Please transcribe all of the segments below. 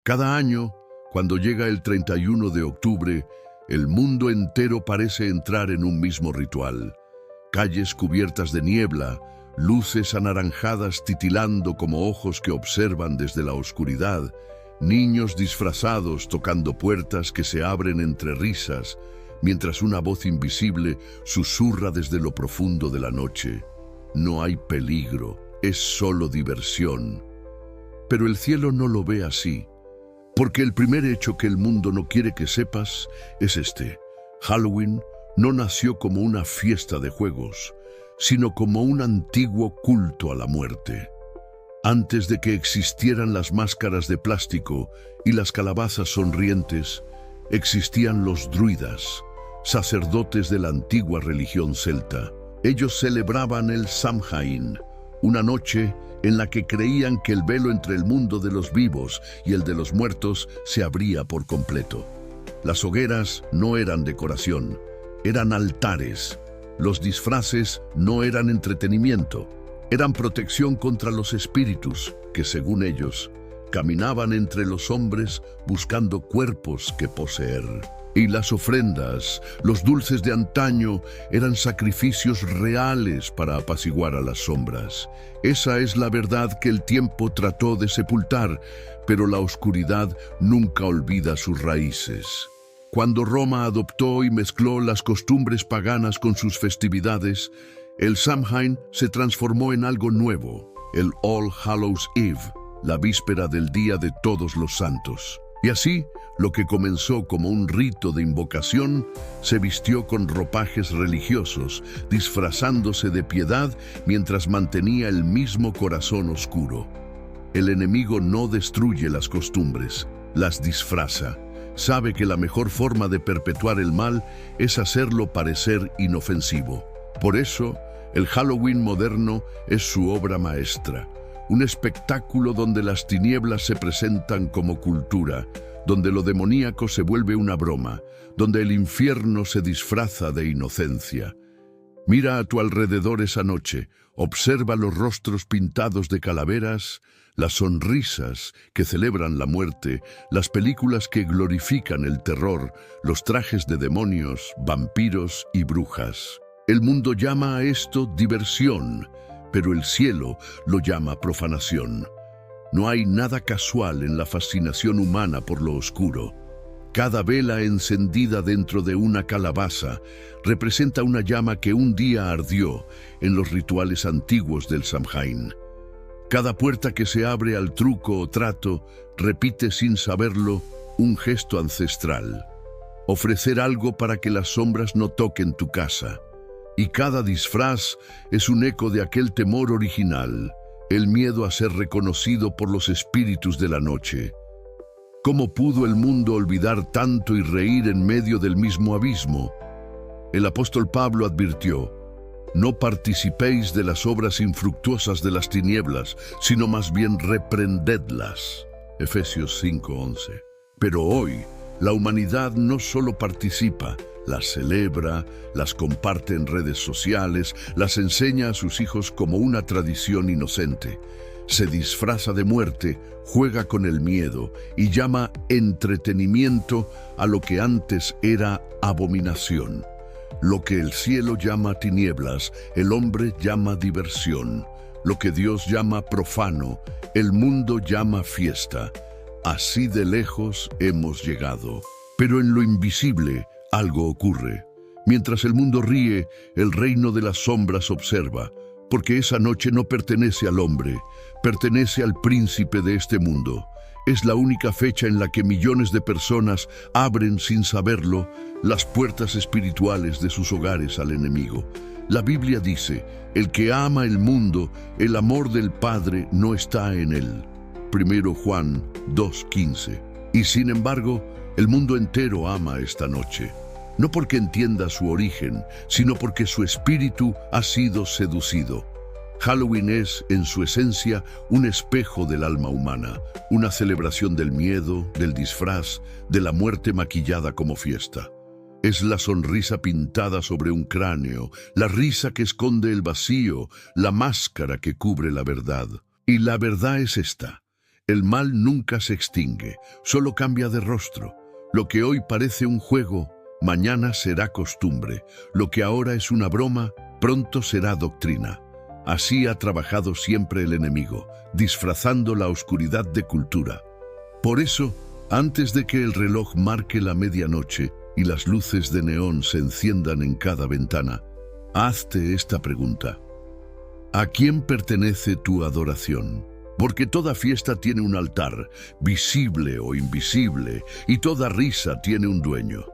Cada año, cuando llega el 31 de octubre, el mundo entero parece entrar en un mismo ritual. Calles cubiertas de niebla, luces anaranjadas titilando como ojos que observan desde la oscuridad, niños disfrazados tocando puertas que se abren entre risas, mientras una voz invisible susurra desde lo profundo de la noche. No hay peligro, es solo diversión. Pero el cielo no lo ve así, porque el primer hecho que el mundo no quiere que sepas es este: Halloween no nació como una fiesta de juegos, sino como un antiguo culto a la muerte. Antes de que existieran las máscaras de plástico y las calabazas sonrientes, existían los druidas, sacerdotes de la antigua religión celta. Ellos celebraban el Samhain, una noche en la que creían que el velo entre el mundo de los vivos y el de los muertos se abría por completo. Las hogueras no eran decoración, eran altares. Los disfraces no eran entretenimiento, eran protección contra los espíritus que, según ellos, caminaban entre los hombres buscando cuerpos que poseer. Y las ofrendas, los dulces de antaño, eran sacrificios reales para apaciguar a las sombras. Esa es la verdad que el tiempo trató de sepultar, pero la oscuridad nunca olvida sus raíces. Cuando Roma adoptó y mezcló las costumbres paganas con sus festividades, el Samhain se transformó en algo nuevo, el All Hallows Eve, la víspera del Día de Todos los Santos. Y así, lo que comenzó como un rito de invocación se vistió con ropajes religiosos, disfrazándose de piedad mientras mantenía el mismo corazón oscuro. El enemigo no destruye las costumbres, las disfraza. Sabe que la mejor forma de perpetuar el mal es hacerlo parecer inofensivo. Por eso, el Halloween moderno es su obra maestra. Un espectáculo donde las tinieblas se presentan como cultura, donde lo demoníaco se vuelve una broma, donde el infierno se disfraza de inocencia. Mira a tu alrededor esa noche, observa los rostros pintados de calaveras, las sonrisas que celebran la muerte, las películas que glorifican el terror, los trajes de demonios, vampiros y brujas. El mundo llama a esto diversión, pero el cielo lo llama profanación. No hay nada casual en la fascinación humana por lo oscuro. Cada vela encendida dentro de una calabaza representa una llama que un día ardió en los rituales antiguos del Samhain. Cada puerta que se abre al truco o trato repite sin saberlo un gesto ancestral: ofrecer algo para que las sombras no toquen tu casa. Y cada disfraz es un eco de aquel temor original, el miedo a ser reconocido por los espíritus de la noche. ¿Cómo pudo el mundo olvidar tanto y reír en medio del mismo abismo? El apóstol Pablo advirtió: no participéis de las obras infructuosas de las tinieblas, sino más bien reprendedlas. Efesios 5:11. Pero hoy, la humanidad no solo participa, las celebra, las comparte en redes sociales, las enseña a sus hijos como una tradición inocente. Se disfraza de muerte, juega con el miedo y llama entretenimiento a lo que antes era abominación. Lo que el cielo llama tinieblas, el hombre llama diversión. Lo que Dios llama profano, el mundo llama fiesta. Así de lejos hemos llegado. Pero en lo invisible, algo ocurre. Mientras el mundo ríe, el reino de las sombras observa, porque esa noche no pertenece al hombre, pertenece al príncipe de este mundo. Es la única fecha en la que millones de personas abren sin saberlo las puertas espirituales de sus hogares al enemigo. La Biblia dice: el que ama el mundo, el amor del Padre no está en él. 1 Juan 2:15. Y sin embargo, el mundo entero ama esta noche. No porque entienda su origen, sino porque su espíritu ha sido seducido. Halloween es, en su esencia, un espejo del alma humana, una celebración del miedo, del disfraz, de la muerte maquillada como fiesta. Es la sonrisa pintada sobre un cráneo, la risa que esconde el vacío, la máscara que cubre la verdad. Y la verdad es esta: El mal nunca se extingue, solo cambia de rostro. Lo que hoy parece un juego, mañana será costumbre. Lo que ahora es una broma, pronto será doctrina. Así ha trabajado siempre el enemigo, disfrazando la oscuridad de cultura. Por eso, antes de que el reloj marque la medianoche y las luces de neón se enciendan en cada ventana, hazte esta pregunta. ¿A quién pertenece tu adoración? Porque toda fiesta tiene un altar, visible o invisible, y toda risa tiene un dueño.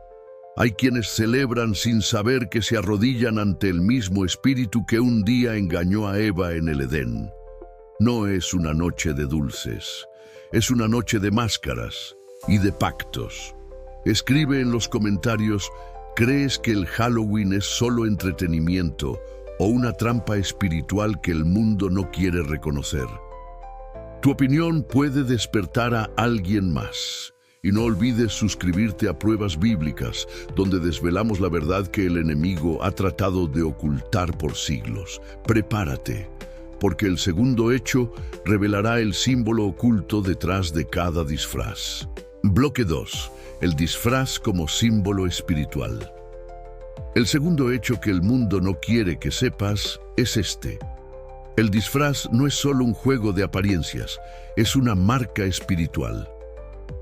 Hay quienes celebran sin saber que se arrodillan ante el mismo espíritu que un día engañó a Eva en el Edén. No es una noche de dulces, es una noche de máscaras y de pactos. Escribe en los comentarios, ¿crees que el Halloween es solo entretenimiento o una trampa espiritual que el mundo no quiere reconocer? Tu opinión puede despertar a alguien más. Y no olvides suscribirte a Pruebas Bíblicas, donde desvelamos la verdad que el enemigo ha tratado de ocultar por siglos. Prepárate, porque el segundo hecho revelará el símbolo oculto detrás de cada disfraz. Bloque 2. El disfraz como símbolo espiritual. El segundo hecho que el mundo no quiere que sepas es este. El disfraz no es solo un juego de apariencias, es una marca espiritual.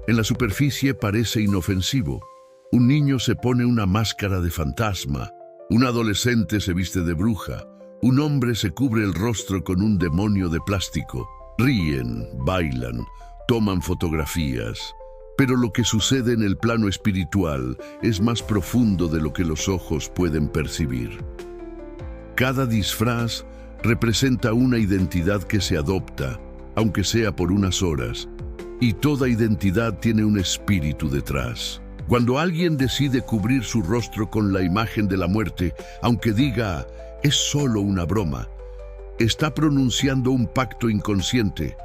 En la superficie parece inofensivo. Un niño se pone una máscara de fantasma, un adolescente se viste de bruja, un hombre se cubre el rostro con un demonio de plástico. Ríen, bailan, toman fotografías. Pero lo que sucede en el plano espiritual es más profundo de lo que los ojos pueden percibir. Cada disfraz representa una identidad que se adopta, aunque sea por unas horas, y toda identidad tiene un espíritu detrás. Cuando alguien decide cubrir su rostro con la imagen de la muerte, aunque diga, es solo una broma, está pronunciando un pacto inconsciente.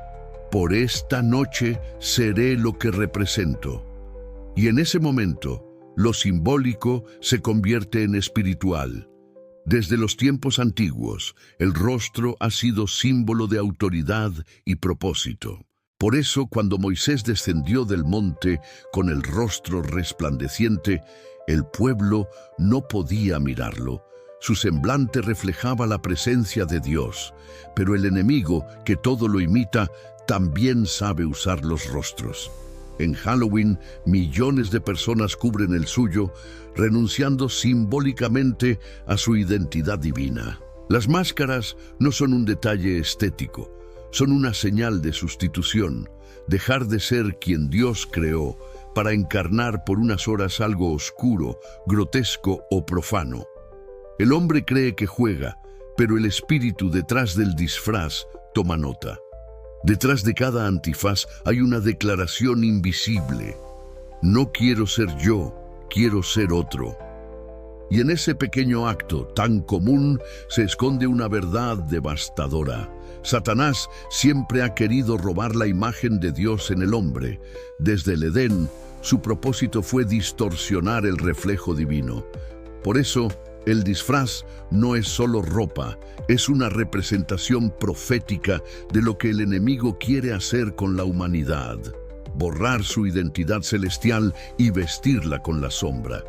Por esta noche seré lo que represento. Y en ese momento, lo simbólico se convierte en espiritual. Desde los tiempos antiguos, el rostro ha sido símbolo de autoridad y propósito. Por eso, cuando Moisés descendió del monte con el rostro resplandeciente, el pueblo no podía mirarlo. Su semblante reflejaba la presencia de Dios, pero el enemigo, que todo lo imita, también sabe usar los rostros. En Halloween, millones de personas cubren el suyo, renunciando simbólicamente a su identidad divina. Las máscaras no son un detalle estético, son una señal de sustitución, dejar de ser quien Dios creó para encarnar por unas horas algo oscuro, grotesco o profano. El hombre cree que juega, pero el espíritu detrás del disfraz toma nota. Detrás de cada antifaz hay una declaración invisible. No quiero ser yo, quiero ser otro. Y en ese pequeño acto tan común se esconde una verdad devastadora. Satanás siempre ha querido robar la imagen de Dios en el hombre. Desde el Edén, su propósito fue distorsionar el reflejo divino. Por eso, el disfraz no es solo ropa, es una representación profética de lo que el enemigo quiere hacer con la humanidad. Borrar su identidad celestial y vestirla con la sombra.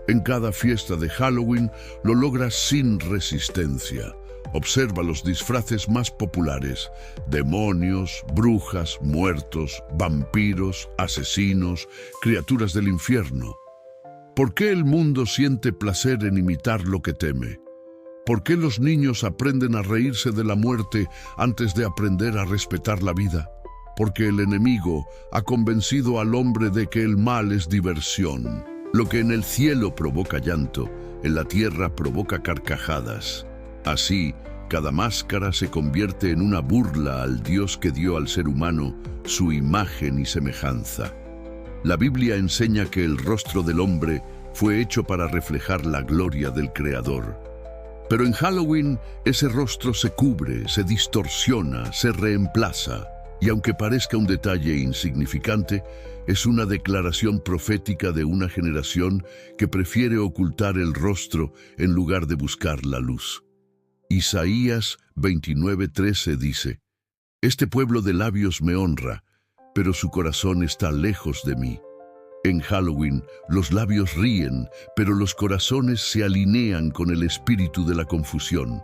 En cada fiesta de Halloween lo logra sin resistencia. Observa los disfraces más populares: demonios, brujas, muertos, vampiros, asesinos, criaturas del infierno. ¿Por qué el mundo siente placer en imitar lo que teme? ¿Por qué los niños aprenden a reírse de la muerte antes de aprender a respetar la vida? Porque el enemigo ha convencido al hombre de que el mal es diversión. Lo que en el cielo provoca llanto, en la tierra provoca carcajadas. Así, cada máscara se convierte en una burla al Dios que dio al ser humano su imagen y semejanza. La Biblia enseña que el rostro del hombre fue hecho para reflejar la gloria del Creador. Pero en Halloween ese rostro se cubre, se distorsiona, se reemplaza. Y aunque parezca un detalle insignificante, es una declaración profética de una generación que prefiere ocultar el rostro en lugar de buscar la luz. Isaías 29:13 dice: Este pueblo de labios me honra, pero su corazón está lejos de mí. En Halloween, los labios ríen, pero los corazones se alinean con el espíritu de la confusión.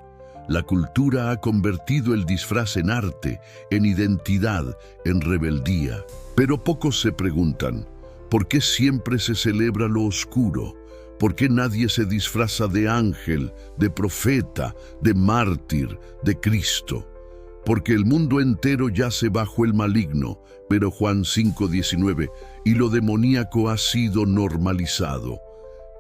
La cultura ha convertido el disfraz en arte, en identidad, en rebeldía. Pero pocos se preguntan, ¿por qué siempre se celebra lo oscuro? ¿Por qué nadie se disfraza de ángel, de profeta, de mártir, de Cristo? Porque el mundo entero yace bajo el maligno, pero Juan 5:19, y lo demoníaco ha sido normalizado.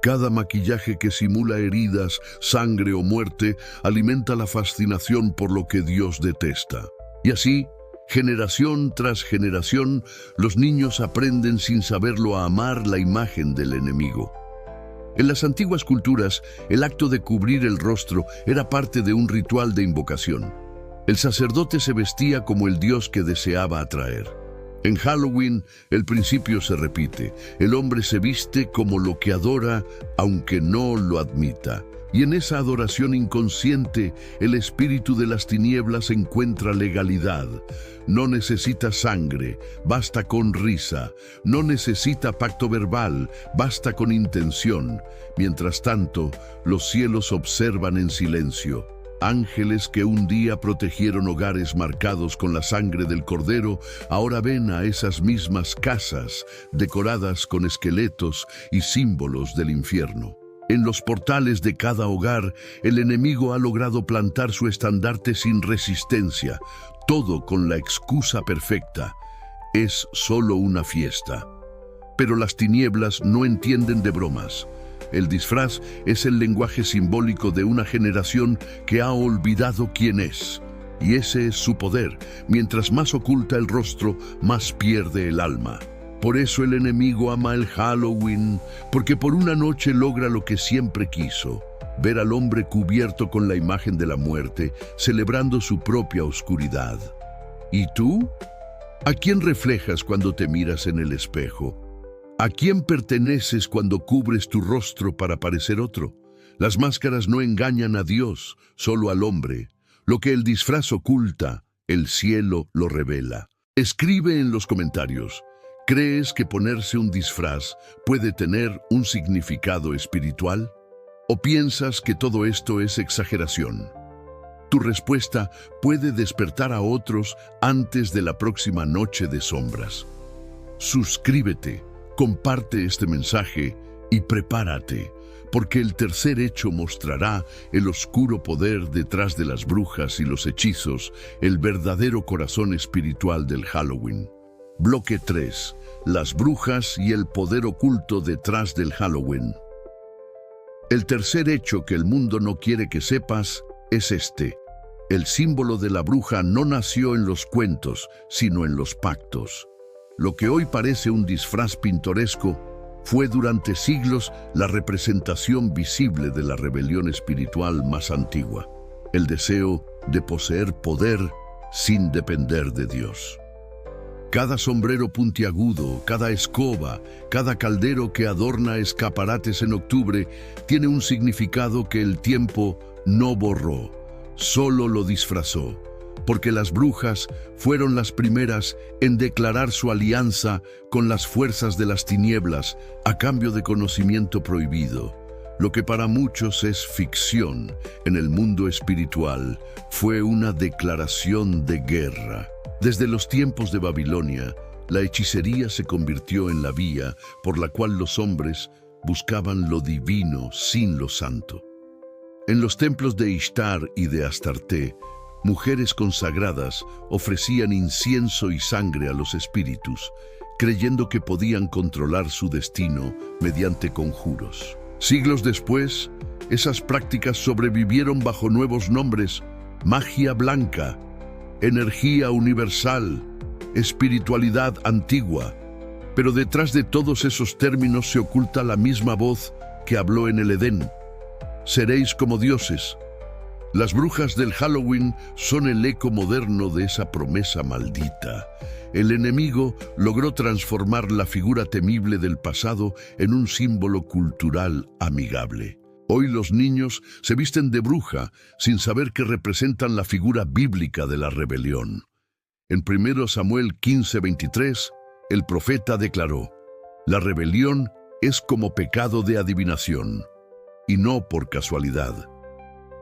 Cada maquillaje que simula heridas, sangre o muerte alimenta la fascinación por lo que Dios detesta. Y así, generación tras generación, los niños aprenden sin saberlo a amar la imagen del enemigo. En las antiguas culturas, el acto de cubrir el rostro era parte de un ritual de invocación. El sacerdote se vestía como el Dios que deseaba atraer. En Halloween, el principio se repite. El hombre se viste como lo que adora, aunque no lo admita. Y en esa adoración inconsciente, el espíritu de las tinieblas encuentra legalidad. No necesita sangre, basta con risa. No necesita pacto verbal, basta con intención. Mientras tanto, los cielos observan en silencio. Ángeles que un día protegieron hogares marcados con la sangre del Cordero, ahora ven a esas mismas casas decoradas con esqueletos y símbolos del infierno. En los portales de cada hogar, el enemigo ha logrado plantar su estandarte sin resistencia, todo con la excusa perfecta. Es solo una fiesta. Pero las tinieblas no entienden de bromas. El disfraz es el lenguaje simbólico de una generación que ha olvidado quién es. Y ese es su poder. Mientras más oculta el rostro, más pierde el alma. Por eso el enemigo ama el Halloween, porque por una noche logra lo que siempre quiso: ver al hombre cubierto con la imagen de la muerte, celebrando su propia oscuridad. ¿Y tú? ¿A quién reflejas cuando te miras en el espejo? ¿A quién perteneces cuando cubres tu rostro para parecer otro? Las máscaras no engañan a Dios, solo al hombre. Lo que el disfraz oculta, el cielo lo revela. Escribe en los comentarios, ¿crees que ponerse un disfraz puede tener un significado espiritual? ¿O piensas que todo esto es exageración? Tu respuesta puede despertar a otros antes de la próxima noche de sombras. Suscríbete. Comparte este mensaje y prepárate, porque el tercer hecho mostrará el oscuro poder detrás de las brujas y los hechizos, el verdadero corazón espiritual del Halloween. Bloque 3. Las brujas y el poder oculto detrás del Halloween. El tercer hecho que el mundo no quiere que sepas es este. El símbolo de la bruja no nació en los cuentos, sino en los pactos. Lo que hoy parece un disfraz pintoresco fue durante siglos la representación visible de la rebelión espiritual más antigua, el deseo de poseer poder sin depender de Dios. Cada sombrero puntiagudo, cada escoba, cada caldero que adorna escaparates en octubre tiene un significado que el tiempo no borró, solo lo disfrazó. Porque las brujas fueron las primeras en declarar su alianza con las fuerzas de las tinieblas a cambio de conocimiento prohibido. Lo que para muchos es ficción, en el mundo espiritual fue una declaración de guerra. Desde los tiempos de Babilonia, la hechicería se convirtió en la vía por la cual los hombres buscaban lo divino sin lo santo. En los templos de Ishtar y de Astarte, mujeres consagradas ofrecían incienso y sangre a los espíritus, creyendo que podían controlar su destino mediante conjuros. Siglos después, esas prácticas sobrevivieron bajo nuevos nombres: magia blanca, energía universal, espiritualidad antigua. Pero detrás de todos esos términos se oculta la misma voz que habló en el Edén: seréis como dioses. Las brujas del Halloween son el eco moderno de esa promesa maldita. El enemigo logró transformar la figura temible del pasado en un símbolo cultural amigable. Hoy los niños se visten de bruja sin saber que representan la figura bíblica de la rebelión. En 1 Samuel 15:23, el profeta declaró: la rebelión es como pecado de adivinación, y no por casualidad.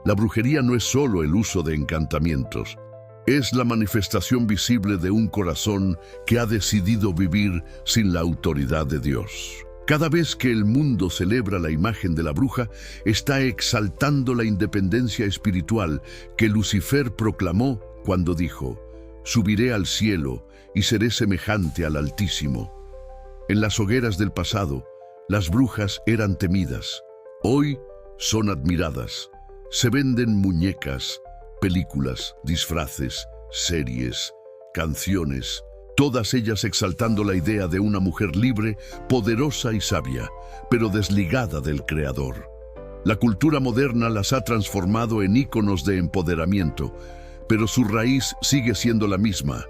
La brujería no es solo el uso de encantamientos, es la manifestación visible de un corazón que ha decidido vivir sin la autoridad de Dios. Cada vez que el mundo celebra la imagen de la bruja, está exaltando la independencia espiritual que Lucifer proclamó cuando dijo: subiré al cielo y seré semejante al Altísimo. En las hogueras del pasado, las brujas eran temidas. Hoy son admiradas. Se venden muñecas, películas, disfraces, series, canciones, todas ellas exaltando la idea de una mujer libre, poderosa y sabia, pero desligada del Creador. La cultura moderna las ha transformado en íconos de empoderamiento, pero su raíz sigue siendo la misma: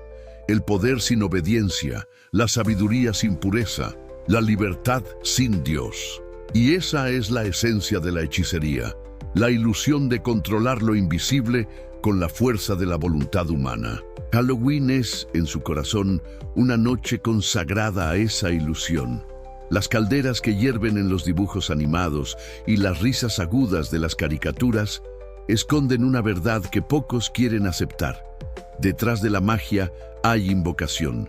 el poder sin obediencia, la sabiduría sin pureza, la libertad sin Dios. Y esa es la esencia de la hechicería, la ilusión de controlar lo invisible con la fuerza de la voluntad humana. Halloween es, en su corazón, una noche consagrada a esa ilusión. Las calderas que hierven en los dibujos animados y las risas agudas de las caricaturas esconden una verdad que pocos quieren aceptar. Detrás de la magia hay invocación.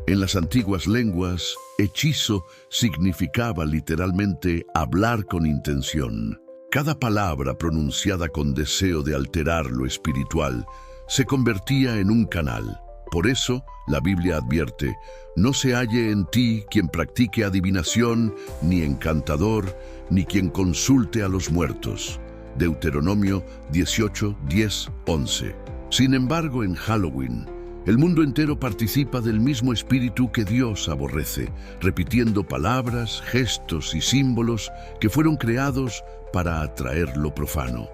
En las antiguas lenguas, hechizo significaba literalmente hablar con intención. Cada palabra pronunciada con deseo de alterar lo espiritual se convertía en un canal. Por eso, la Biblia advierte: no se halle en ti quien practique adivinación, ni encantador, ni quien consulte a los muertos. Deuteronomio 18, 10, 11. Sin embargo, en Halloween, el mundo entero participa del mismo espíritu que Dios aborrece, repitiendo palabras, gestos y símbolos que fueron creados para atraer lo profano.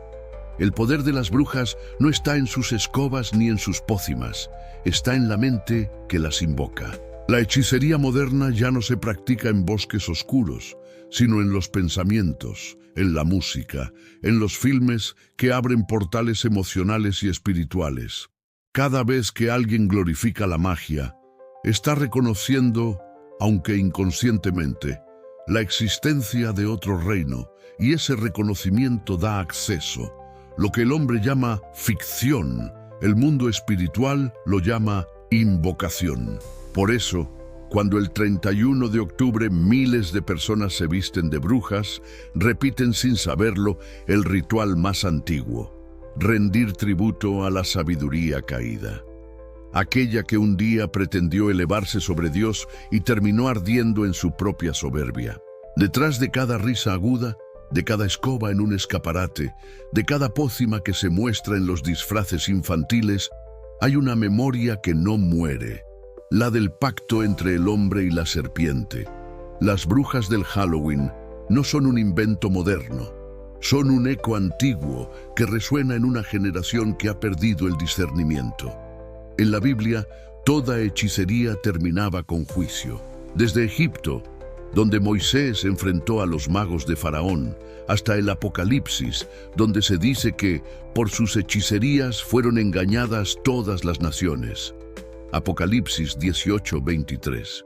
El poder de las brujas no está en sus escobas ni en sus pócimas, está en la mente que las invoca. La hechicería moderna ya no se practica en bosques oscuros, sino en los pensamientos, en la música, en los filmes que abren portales emocionales y espirituales. Cada vez que alguien glorifica la magia, está reconociendo, aunque inconscientemente, la existencia de otro reino, y ese reconocimiento da acceso. Lo que el hombre llama ficción, el mundo espiritual lo llama invocación. Por eso, cuando el 31 de octubre miles de personas se visten de brujas, repiten sin saberlo el ritual más antiguo: rendir tributo a la sabiduría caída. Aquella que un día pretendió elevarse sobre Dios y terminó ardiendo en su propia soberbia. Detrás de cada risa aguda, de cada escoba en un escaparate, de cada pócima que se muestra en los disfraces infantiles, hay una memoria que no muere, la del pacto entre el hombre y la serpiente. Las brujas del Halloween no son un invento moderno, son un eco antiguo que resuena en una generación que ha perdido el discernimiento. En la Biblia, toda hechicería terminaba con juicio. Desde Egipto, donde Moisés enfrentó a los magos de Faraón, hasta el Apocalipsis, donde se dice que por sus hechicerías fueron engañadas todas las naciones. Apocalipsis 18:23.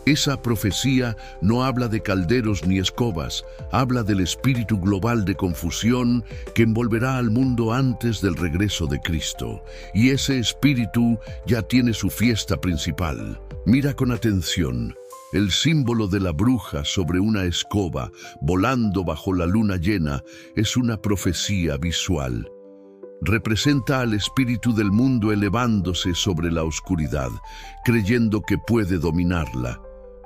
Esa profecía no habla de calderos ni escobas, habla del espíritu global de confusión que envolverá al mundo antes del regreso de Cristo. Y ese espíritu ya tiene su fiesta principal. Mira con atención. El símbolo de la bruja sobre una escoba, volando bajo la luna llena, es una profecía visual. Representa al espíritu del mundo elevándose sobre la oscuridad, creyendo que puede dominarla.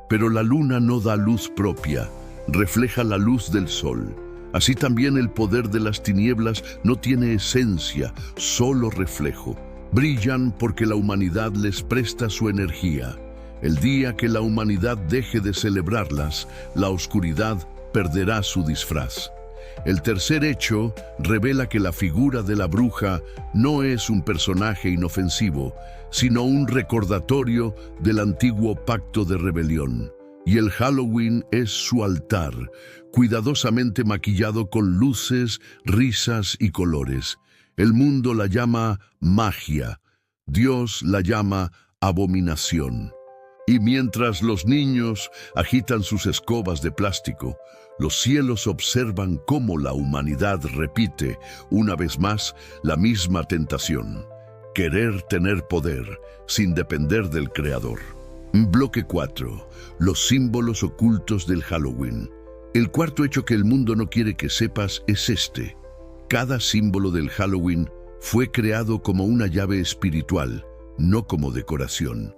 Pero la luna no da luz propia, refleja la luz del sol. Así también el poder de las tinieblas no tiene esencia, solo reflejo. Brillan porque la humanidad les presta su energía. El día que la humanidad deje de celebrarlas, la oscuridad perderá su disfraz. El tercer hecho revela que la figura de la bruja no es un personaje inofensivo, sino un recordatorio del antiguo pacto de rebelión. Y el Halloween es su altar, cuidadosamente maquillado con luces, risas y colores. El mundo la llama magia, Dios la llama abominación. Y mientras los niños agitan sus escobas de plástico, los cielos observan cómo la humanidad repite, una vez más, la misma tentación: querer tener poder sin depender del Creador. Bloque 4. Los símbolos ocultos del Halloween. El cuarto hecho que el mundo no quiere que sepas es este: cada símbolo del Halloween fue creado como una llave espiritual, no como decoración.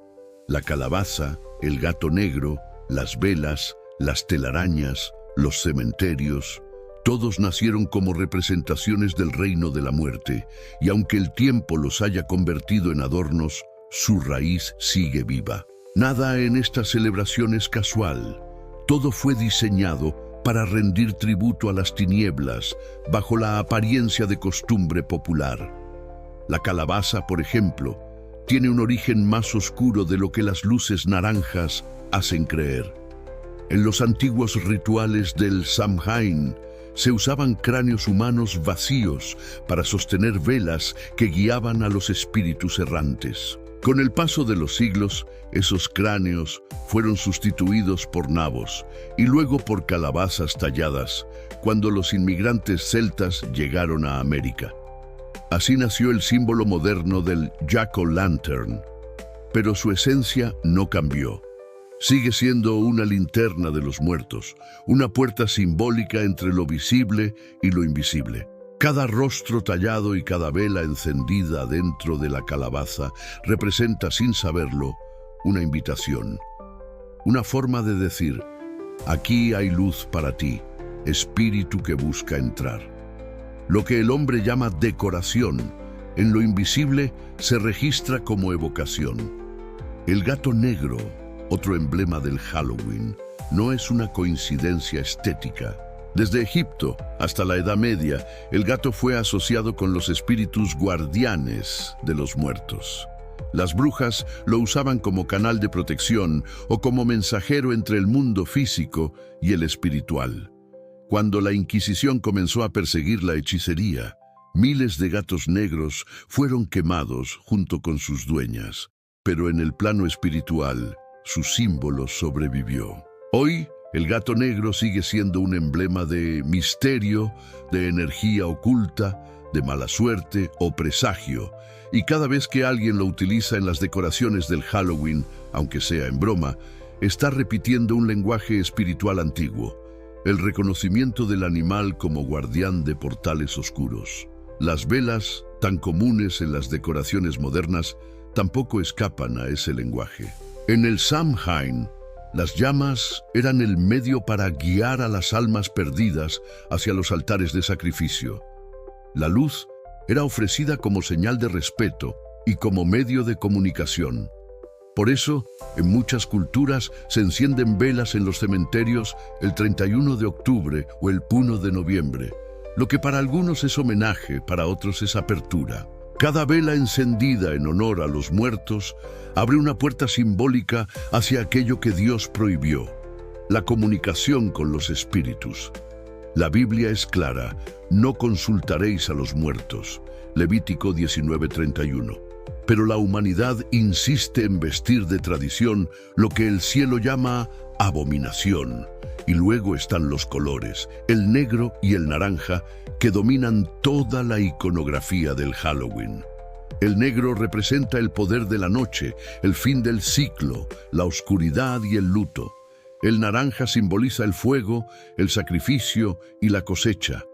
La calabaza, el gato negro, las velas, las telarañas, los cementerios, todos nacieron como representaciones del reino de la muerte, y aunque el tiempo los haya convertido en adornos, su raíz sigue viva. Nada en esta celebración es casual. Todo fue diseñado para rendir tributo a las tinieblas, bajo la apariencia de costumbre popular. La calabaza, por ejemplo, tiene un origen más oscuro de lo que las luces naranjas hacen creer. En los antiguos rituales del Samhain se usaban cráneos humanos vacíos para sostener velas que guiaban a los espíritus errantes. Con el paso de los siglos, esos cráneos fueron sustituidos por nabos y luego por calabazas talladas cuando los inmigrantes celtas llegaron a América. Así nació el símbolo moderno del Jack-o'-lantern, pero su esencia no cambió. Sigue siendo una linterna de los muertos, una puerta simbólica entre lo visible y lo invisible. Cada rostro tallado y cada vela encendida dentro de la calabaza representa, sin saberlo, una invitación. Una forma de decir: aquí hay luz para ti, espíritu que busca entrar. Lo que el hombre llama decoración, en lo invisible se registra como evocación. El gato negro, otro emblema del Halloween, no es una coincidencia estética. Desde Egipto hasta la Edad Media, el gato fue asociado con los espíritus guardianes de los muertos. Las brujas lo usaban como canal de protección o como mensajero entre el mundo físico y el espiritual. Cuando la Inquisición comenzó a perseguir la hechicería, miles de gatos negros fueron quemados junto con sus dueñas, pero en el plano espiritual, su símbolo sobrevivió. Hoy, el gato negro sigue siendo un emblema de misterio, de energía oculta, de mala suerte o presagio, y cada vez que alguien lo utiliza en las decoraciones del Halloween, aunque sea en broma, está repitiendo un lenguaje espiritual antiguo: el reconocimiento del animal como guardián de portales oscuros. Las velas, tan comunes en las decoraciones modernas, tampoco escapan a ese lenguaje. En el Samhain, las llamas eran el medio para guiar a las almas perdidas hacia los altares de sacrificio. La luz era ofrecida como señal de respeto y como medio de comunicación. Por eso, en muchas culturas se encienden velas en los cementerios el 31 de octubre o el 1 de noviembre. Lo que para algunos es homenaje, para otros es apertura. Cada vela encendida en honor a los muertos abre una puerta simbólica hacia aquello que Dios prohibió: la comunicación con los espíritus. La Biblia es clara: no consultaréis a los muertos. Levítico 19:31. Pero la humanidad insiste en vestir de tradición lo que el cielo llama abominación. Y luego están los colores, el negro y el naranja, que dominan toda la iconografía del Halloween. El negro representa el poder de la noche, el fin del ciclo, la oscuridad y el luto. El naranja simboliza el fuego, el sacrificio y la cosecha.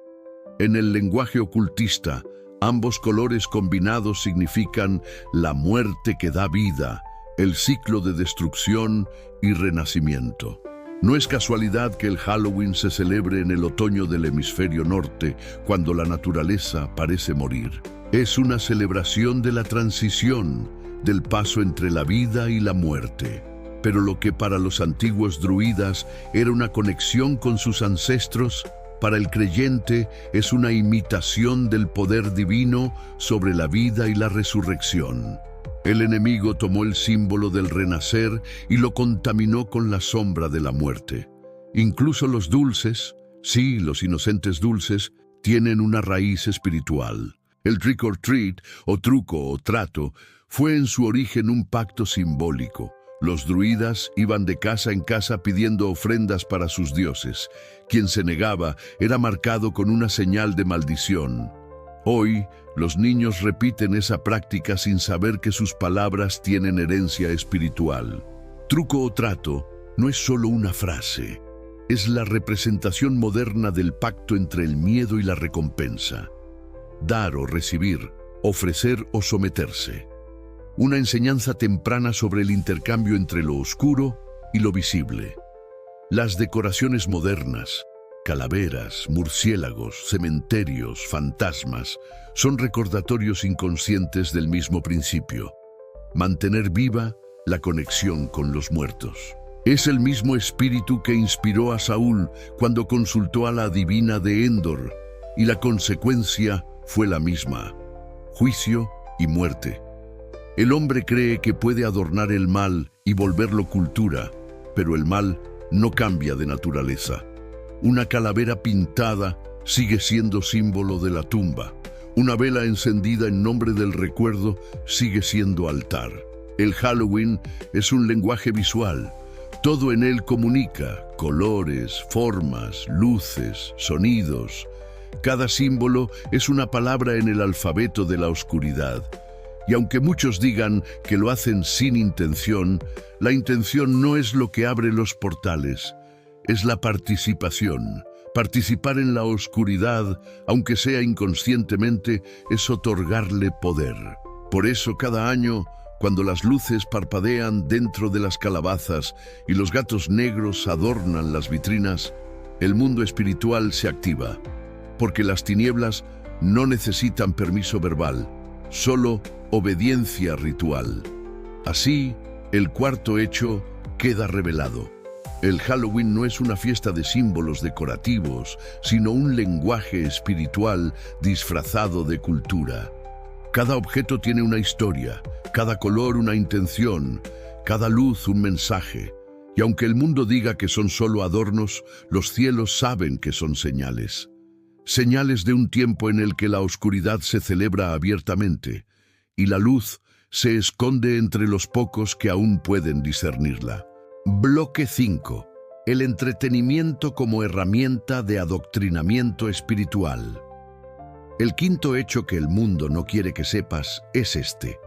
En el lenguaje ocultista, ambos colores combinados significan la muerte que da vida, el ciclo de destrucción y renacimiento. No es casualidad que el Halloween se celebre en el otoño del hemisferio norte, cuando la naturaleza parece morir. Es una celebración de la transición, del paso entre la vida y la muerte. Pero lo que para los antiguos druidas era una conexión con sus ancestros, para el creyente es una imitación del poder divino sobre la vida y la resurrección. El enemigo tomó el símbolo del renacer y lo contaminó con la sombra de la muerte. Incluso los dulces, sí, los inocentes dulces, tienen una raíz espiritual. El trick or treat, o truco o trato, Fue en su origen un pacto simbólico. Los druidas iban de casa en casa pidiendo ofrendas para sus dioses. Quien se negaba era marcado con una señal de maldición. Hoy, los niños repiten esa práctica sin saber que sus palabras tienen herencia espiritual. Truco o trato no es solo una frase, es la representación moderna del pacto entre el miedo y la recompensa. Dar o recibir, ofrecer o someterse. Una enseñanza temprana sobre el intercambio entre lo oscuro y lo visible. Las decoraciones modernas, calaveras, murciélagos, cementerios, fantasmas, son recordatorios inconscientes del mismo principio. Mantener viva la conexión con los muertos. Es el mismo espíritu que inspiró a Saúl cuando consultó a la adivina de Endor, y la consecuencia fue la misma: juicio y muerte. El hombre cree que puede adornar el mal y volverlo cultura, pero el mal no cambia de naturaleza. Una calavera pintada sigue siendo símbolo de la tumba. Una vela encendida en nombre del recuerdo sigue siendo altar. El Halloween es un lenguaje visual. Todo en él comunica: colores, formas, luces, sonidos. Cada símbolo es una palabra en el alfabeto de la oscuridad. Y aunque muchos digan que lo hacen sin intención, la intención no es lo que abre los portales, es la participación. Participar en la oscuridad, aunque sea inconscientemente, es otorgarle poder. Por eso cada año, cuando las luces parpadean dentro de las calabazas y los gatos negros adornan las vitrinas, el mundo espiritual se activa, porque las tinieblas no necesitan permiso verbal, solo obediencia ritual. Así, el cuarto hecho queda revelado. El Halloween no es una fiesta de símbolos decorativos, sino un lenguaje espiritual disfrazado de cultura. Cada objeto tiene una historia, cada color una intención, cada luz un mensaje. Y aunque el mundo diga que son solo adornos, los cielos saben que son señales. Señales de un tiempo en el que la oscuridad se celebra abiertamente y la luz se esconde entre los pocos que aún pueden discernirla. Bloque 5. El entretenimiento como herramienta de adoctrinamiento espiritual. El quinto hecho que el mundo no quiere que sepas es este: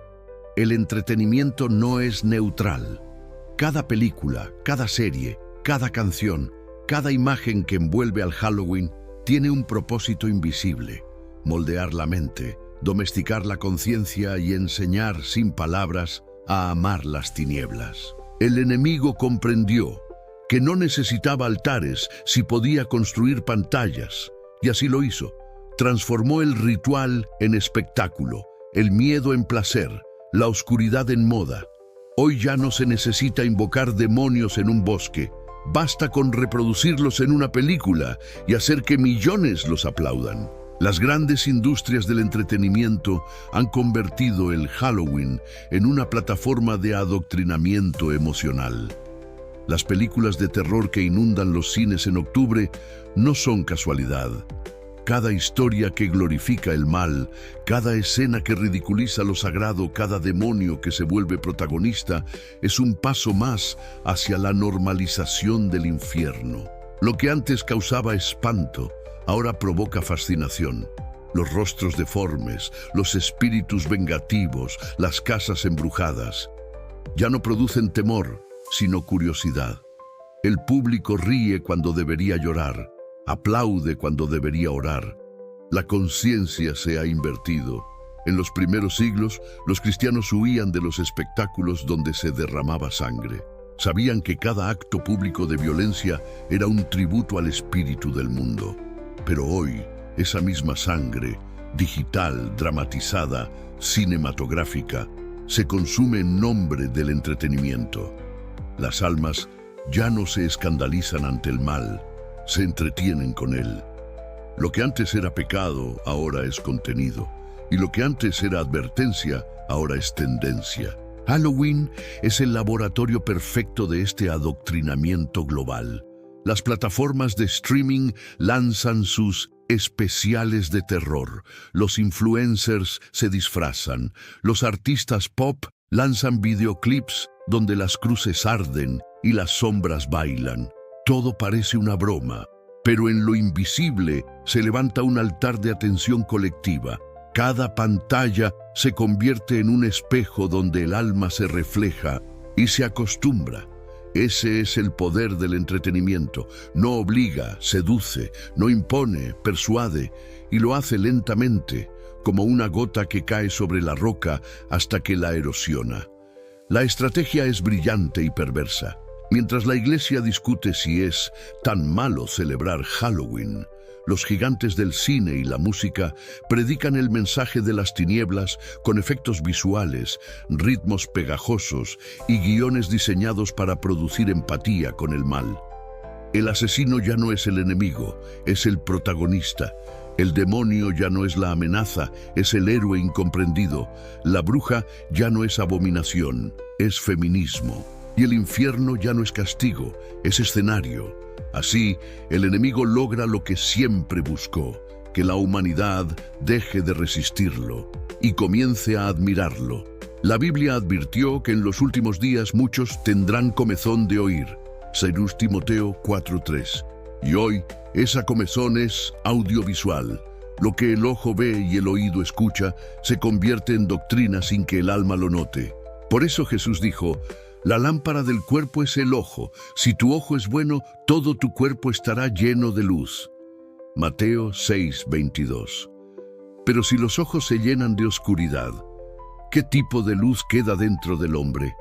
el entretenimiento no es neutral. Cada película, cada serie, cada canción, cada imagen que envuelve al Halloween tiene un propósito invisible: moldear la mente, domesticar la conciencia y enseñar sin palabras a amar las tinieblas. El enemigo comprendió que no necesitaba altares si podía construir pantallas, y así lo hizo. Transformó el ritual en espectáculo, el miedo en placer, la oscuridad en moda. Hoy ya no se necesita invocar demonios en un bosque. Basta con reproducirlos en una película y hacer que millones los aplaudan. Las grandes industrias del entretenimiento han convertido el Halloween en una plataforma de adoctrinamiento emocional. Las películas de terror que inundan los cines en octubre no son casualidad. Cada historia que glorifica el mal, cada escena que ridiculiza lo sagrado, cada demonio que se vuelve protagonista, es un paso más hacia la normalización del infierno. Lo que antes causaba espanto, ahora provoca fascinación. Los rostros deformes, los espíritus vengativos, las casas embrujadas, ya no producen temor, sino curiosidad. El público ríe cuando debería llorar, aplaude cuando debería orar. La conciencia se ha invertido. En los primeros siglos, los cristianos huían de los espectáculos donde se derramaba sangre. Sabían que cada acto público de violencia era un tributo al espíritu del mundo. Pero hoy, esa misma sangre, digital, dramatizada, cinematográfica, se consume en nombre del entretenimiento. Las almas ya no se escandalizan ante el mal, se entretienen con él. Lo que antes era pecado, ahora es contenido. Y lo que antes era advertencia, ahora es tendencia. Halloween es el laboratorio perfecto de este adoctrinamiento global. Las plataformas de streaming lanzan sus especiales de terror, los influencers se disfrazan, los artistas pop lanzan videoclips donde las cruces arden y las sombras bailan. Todo parece una broma, pero en lo invisible se levanta un altar de atención colectiva. Cada pantalla se convierte en un espejo donde el alma se refleja y se acostumbra. Ese es el poder del entretenimiento. No obliga, seduce, no impone, persuade, y lo hace lentamente, como una gota que cae sobre la roca hasta que la erosiona. La estrategia es brillante y perversa. Mientras la iglesia discute si es tan malo celebrar Halloween, los gigantes del cine y la música predican el mensaje de las tinieblas con efectos visuales, ritmos pegajosos y guiones diseñados para producir empatía con el mal. El asesino ya no es el enemigo, es el protagonista. El demonio ya no es la amenaza, es el héroe incomprendido. La bruja ya no es abominación, es feminismo. Y el infierno ya no es castigo, es escenario. Así, el enemigo logra lo que siempre buscó, que la humanidad deje de resistirlo y comience a admirarlo. La Biblia advirtió que en los últimos días muchos tendrán comezón de oír. 2 Timoteo 4:3. Y hoy, esa comezón es audiovisual. Lo que el ojo ve y el oído escucha se convierte en doctrina sin que el alma lo note. Por eso Jesús dijo: la lámpara del cuerpo es el ojo. Si tu ojo es bueno, todo tu cuerpo estará lleno de luz. Mateo 6:22. Pero si los ojos se llenan de oscuridad, ¿qué tipo de luz queda dentro del hombre?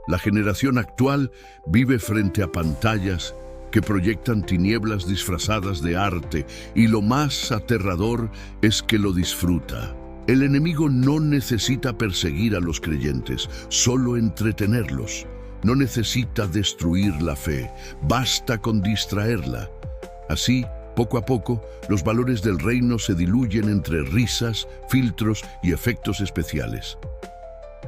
La generación actual vive frente a pantallas que proyectan tinieblas disfrazadas de arte, y lo más aterrador es que lo disfruta. El enemigo no necesita perseguir a los creyentes, solo entretenerlos. No necesita destruir la fe, basta con distraerla. Así, poco a poco, los valores del reino se diluyen entre risas, filtros y efectos especiales.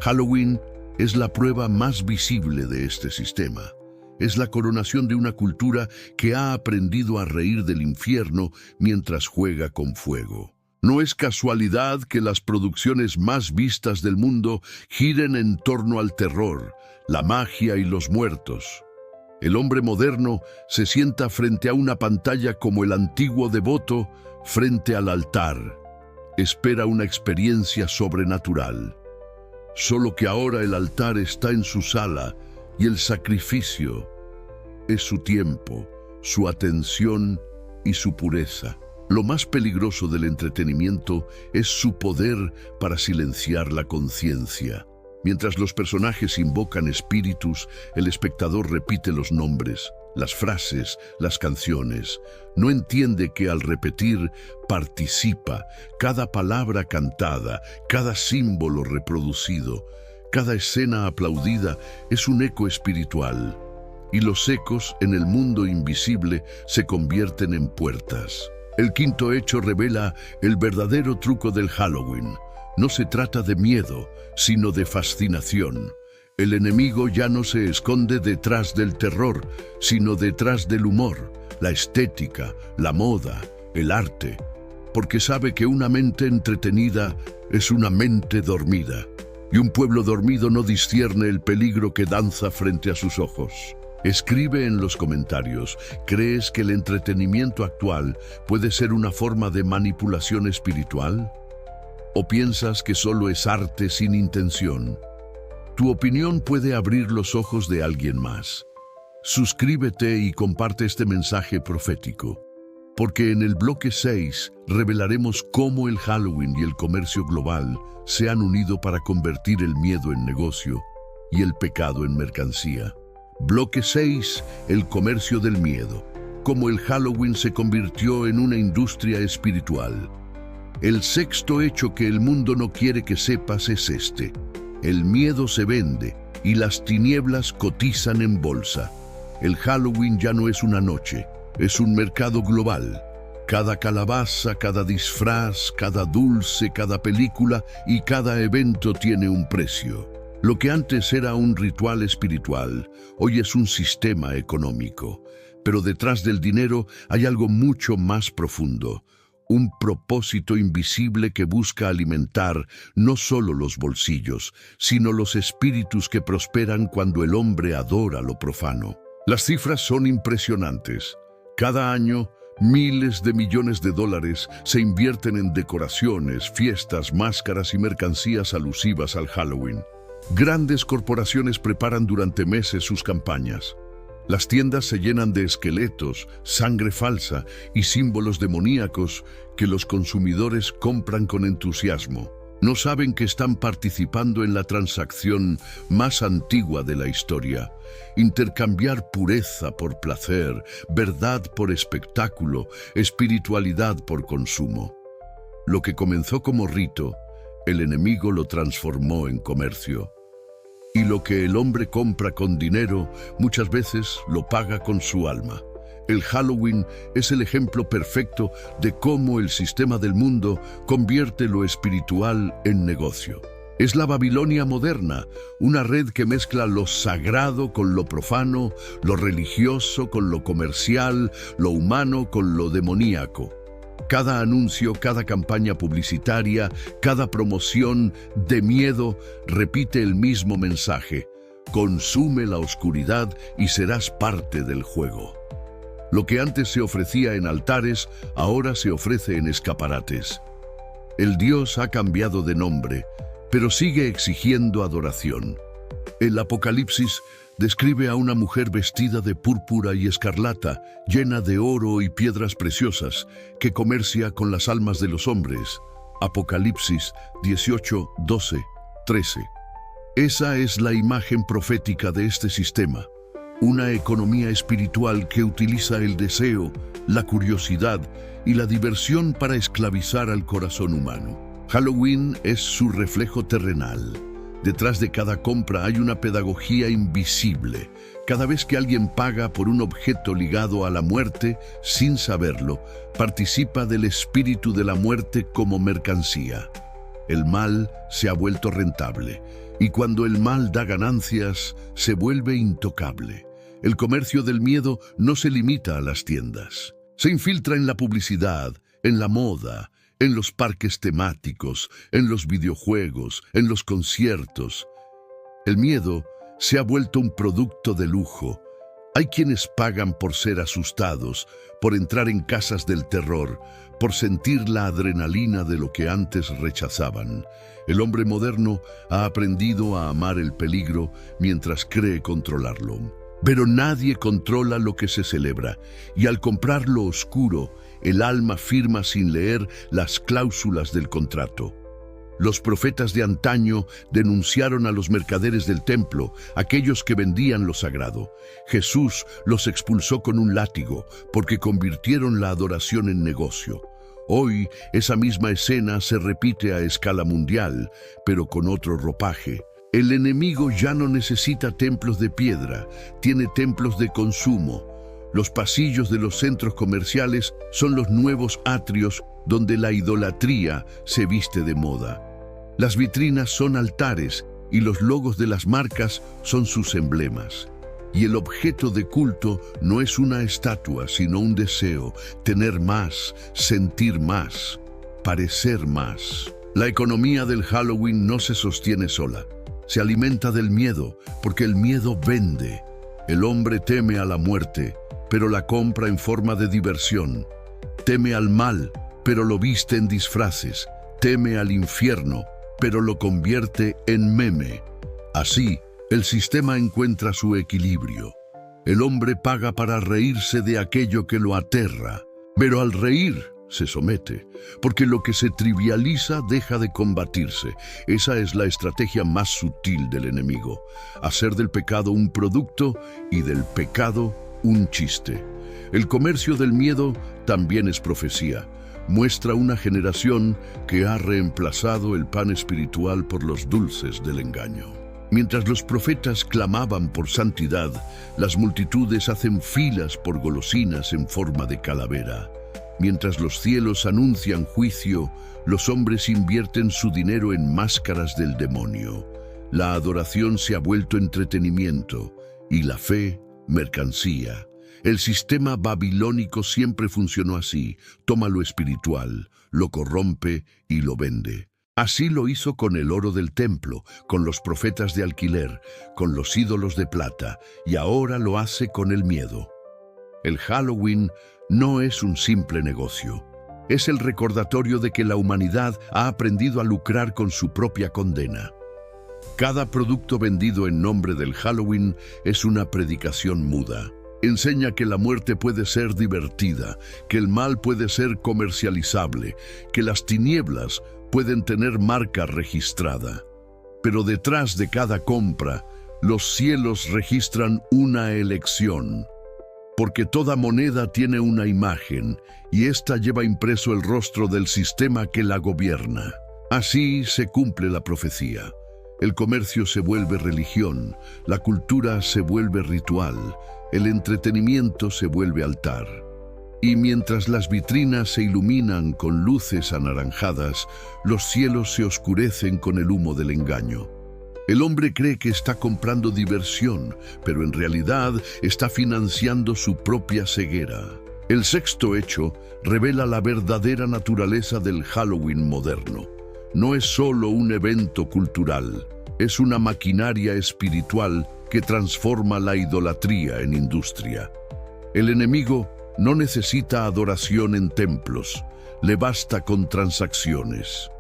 Halloween es la prueba más visible de este sistema. Es la coronación de una cultura que ha aprendido a reír del infierno mientras juega con fuego. No es casualidad que las producciones más vistas del mundo giren en torno al terror, la magia y los muertos. El hombre moderno se sienta frente a una pantalla como el antiguo devoto frente al altar. Espera una experiencia sobrenatural. Solo que ahora el altar está en su sala y el sacrificio es su tiempo, su atención y su pureza. Lo más peligroso del entretenimiento es su poder para silenciar la conciencia. Mientras los personajes invocan espíritus, el espectador repite los nombres, las frases, las canciones. No entiende que al repetir, participa. Cada palabra cantada, cada símbolo reproducido, cada escena aplaudida es un eco espiritual. Y los ecos en el mundo invisible se convierten en puertas. El quinto hecho revela el verdadero truco del Halloween. No se trata de miedo, sino de fascinación. El enemigo ya no se esconde detrás del terror, sino detrás del humor, la estética, la moda, el arte, porque sabe que una mente entretenida es una mente dormida, y un pueblo dormido no discierne el peligro que danza frente a sus ojos. Escribe en los comentarios, ¿crees que el entretenimiento actual puede ser una forma de manipulación espiritual? ¿O piensas que solo es arte sin intención? Tu opinión puede abrir los ojos de alguien más. Suscríbete y comparte este mensaje profético, porque en el bloque 6 revelaremos cómo el Halloween y el comercio global se han unido para convertir el miedo en negocio y el pecado en mercancía. Bloque 6, el comercio del miedo. Cómo el Halloween se convirtió en una industria espiritual. El sexto hecho que el mundo no quiere que sepas es este. El miedo se vende y las tinieblas cotizan en bolsa. El Halloween ya no es una noche, es un mercado global. Cada calabaza, cada disfraz, cada dulce, cada película y cada evento tiene un precio. Lo que antes era un ritual espiritual, hoy es un sistema económico. Pero detrás del dinero hay algo mucho más profundo, un propósito invisible que busca alimentar no solo los bolsillos, sino los espíritus que prosperan cuando el hombre adora lo profano. Las cifras son impresionantes. Cada año, miles de millones de dólares se invierten en decoraciones, fiestas, máscaras y mercancías alusivas al Halloween. Grandes corporaciones preparan durante meses sus campañas. Las tiendas se llenan de esqueletos, sangre falsa y símbolos demoníacos que los consumidores compran con entusiasmo. No saben que están participando en la transacción más antigua de la historia. Intercambiar pureza por placer, verdad por espectáculo, espiritualidad por consumo. Lo que comenzó como rito, el enemigo lo transformó en comercio. Y lo que el hombre compra con dinero, muchas veces lo paga con su alma. El Halloween es el ejemplo perfecto de cómo el sistema del mundo convierte lo espiritual en negocio. Es la Babilonia moderna, una red que mezcla lo sagrado con lo profano, lo religioso con lo comercial, lo humano con lo demoníaco. Cada anuncio, cada campaña publicitaria, cada promoción de miedo repite el mismo mensaje: consume la oscuridad y serás parte del juego. Lo que antes se ofrecía en altares, ahora se ofrece en escaparates. El Dios ha cambiado de nombre, pero sigue exigiendo adoración. El Apocalipsis describe a una mujer vestida de púrpura y escarlata, llena de oro y piedras preciosas, que comercia con las almas de los hombres. Apocalipsis 18, 12, 13. Esa es la imagen profética de este sistema. Una economía espiritual que utiliza el deseo, la curiosidad y la diversión para esclavizar al corazón humano. Halloween es su reflejo terrenal. Detrás de cada compra hay una pedagogía invisible. Cada vez que alguien paga por un objeto ligado a la muerte, sin saberlo, participa del espíritu de la muerte como mercancía. El mal se ha vuelto rentable, y cuando el mal da ganancias, se vuelve intocable. El comercio del miedo no se limita a las tiendas. Se infiltra en la publicidad, en la moda, en los parques temáticos, en los videojuegos, en los conciertos. El miedo se ha vuelto un producto de lujo. Hay quienes pagan por ser asustados, por entrar en casas del terror, por sentir la adrenalina de lo que antes rechazaban. El hombre moderno ha aprendido a amar el peligro mientras cree controlarlo. Pero nadie controla lo que se celebra, y al comprar lo oscuro, el alma firma sin leer las cláusulas del contrato. Los profetas de antaño denunciaron a los mercaderes del templo, aquellos que vendían lo sagrado. Jesús los expulsó con un látigo, porque convirtieron la adoración en negocio. Hoy, esa misma escena se repite a escala mundial, pero con otro ropaje. El enemigo ya no necesita templos de piedra, tiene templos de consumo. Los pasillos de los centros comerciales son los nuevos atrios donde la idolatría se viste de moda. Las vitrinas son altares y los logos de las marcas son sus emblemas. Y el objeto de culto no es una estatua, sino un deseo: tener más, sentir más, parecer más. La economía del Halloween no se sostiene sola. Se alimenta del miedo, porque el miedo vende. El hombre teme a la muerte, pero la compra en forma de diversión. Teme al mal, pero lo viste en disfraces. Teme al infierno, pero lo convierte en meme. Así, el sistema encuentra su equilibrio. El hombre paga para reírse de aquello que lo aterra, pero al reír se somete, porque lo que se trivializa deja de combatirse. Esa es la estrategia más sutil del enemigo: hacer del pecado un producto y del pecado un chiste. El comercio del miedo también es profecía. Muestra una generación que ha reemplazado el pan espiritual por los dulces del engaño. Mientras los profetas clamaban por santidad, las multitudes hacen filas por golosinas en forma de calavera. Mientras los cielos anuncian juicio, los hombres invierten su dinero en máscaras del demonio. La adoración se ha vuelto entretenimiento y la fe, mercancía. El sistema babilónico siempre funcionó así: toma lo espiritual, lo corrompe y lo vende. Así lo hizo con el oro del templo, con los profetas de alquiler, con los ídolos de plata, y ahora lo hace con el miedo. El Halloween no es un simple negocio. Es el recordatorio de que la humanidad ha aprendido a lucrar con su propia condena. Cada producto vendido en nombre del Halloween es una predicación muda. Enseña que la muerte puede ser divertida, que el mal puede ser comercializable, que las tinieblas pueden tener marca registrada. Pero detrás de cada compra, los cielos registran una elección. Porque toda moneda tiene una imagen, y ésta lleva impreso el rostro del sistema que la gobierna. Así se cumple la profecía. El comercio se vuelve religión, la cultura se vuelve ritual, el entretenimiento se vuelve altar. Y mientras las vitrinas se iluminan con luces anaranjadas, los cielos se oscurecen con el humo del engaño. El hombre cree que está comprando diversión, pero en realidad está financiando su propia ceguera. El sexto hecho revela la verdadera naturaleza del Halloween moderno. No es solo un evento cultural, es una maquinaria espiritual que transforma la idolatría en industria. El enemigo no necesita adoración en templos, le basta con transacciones.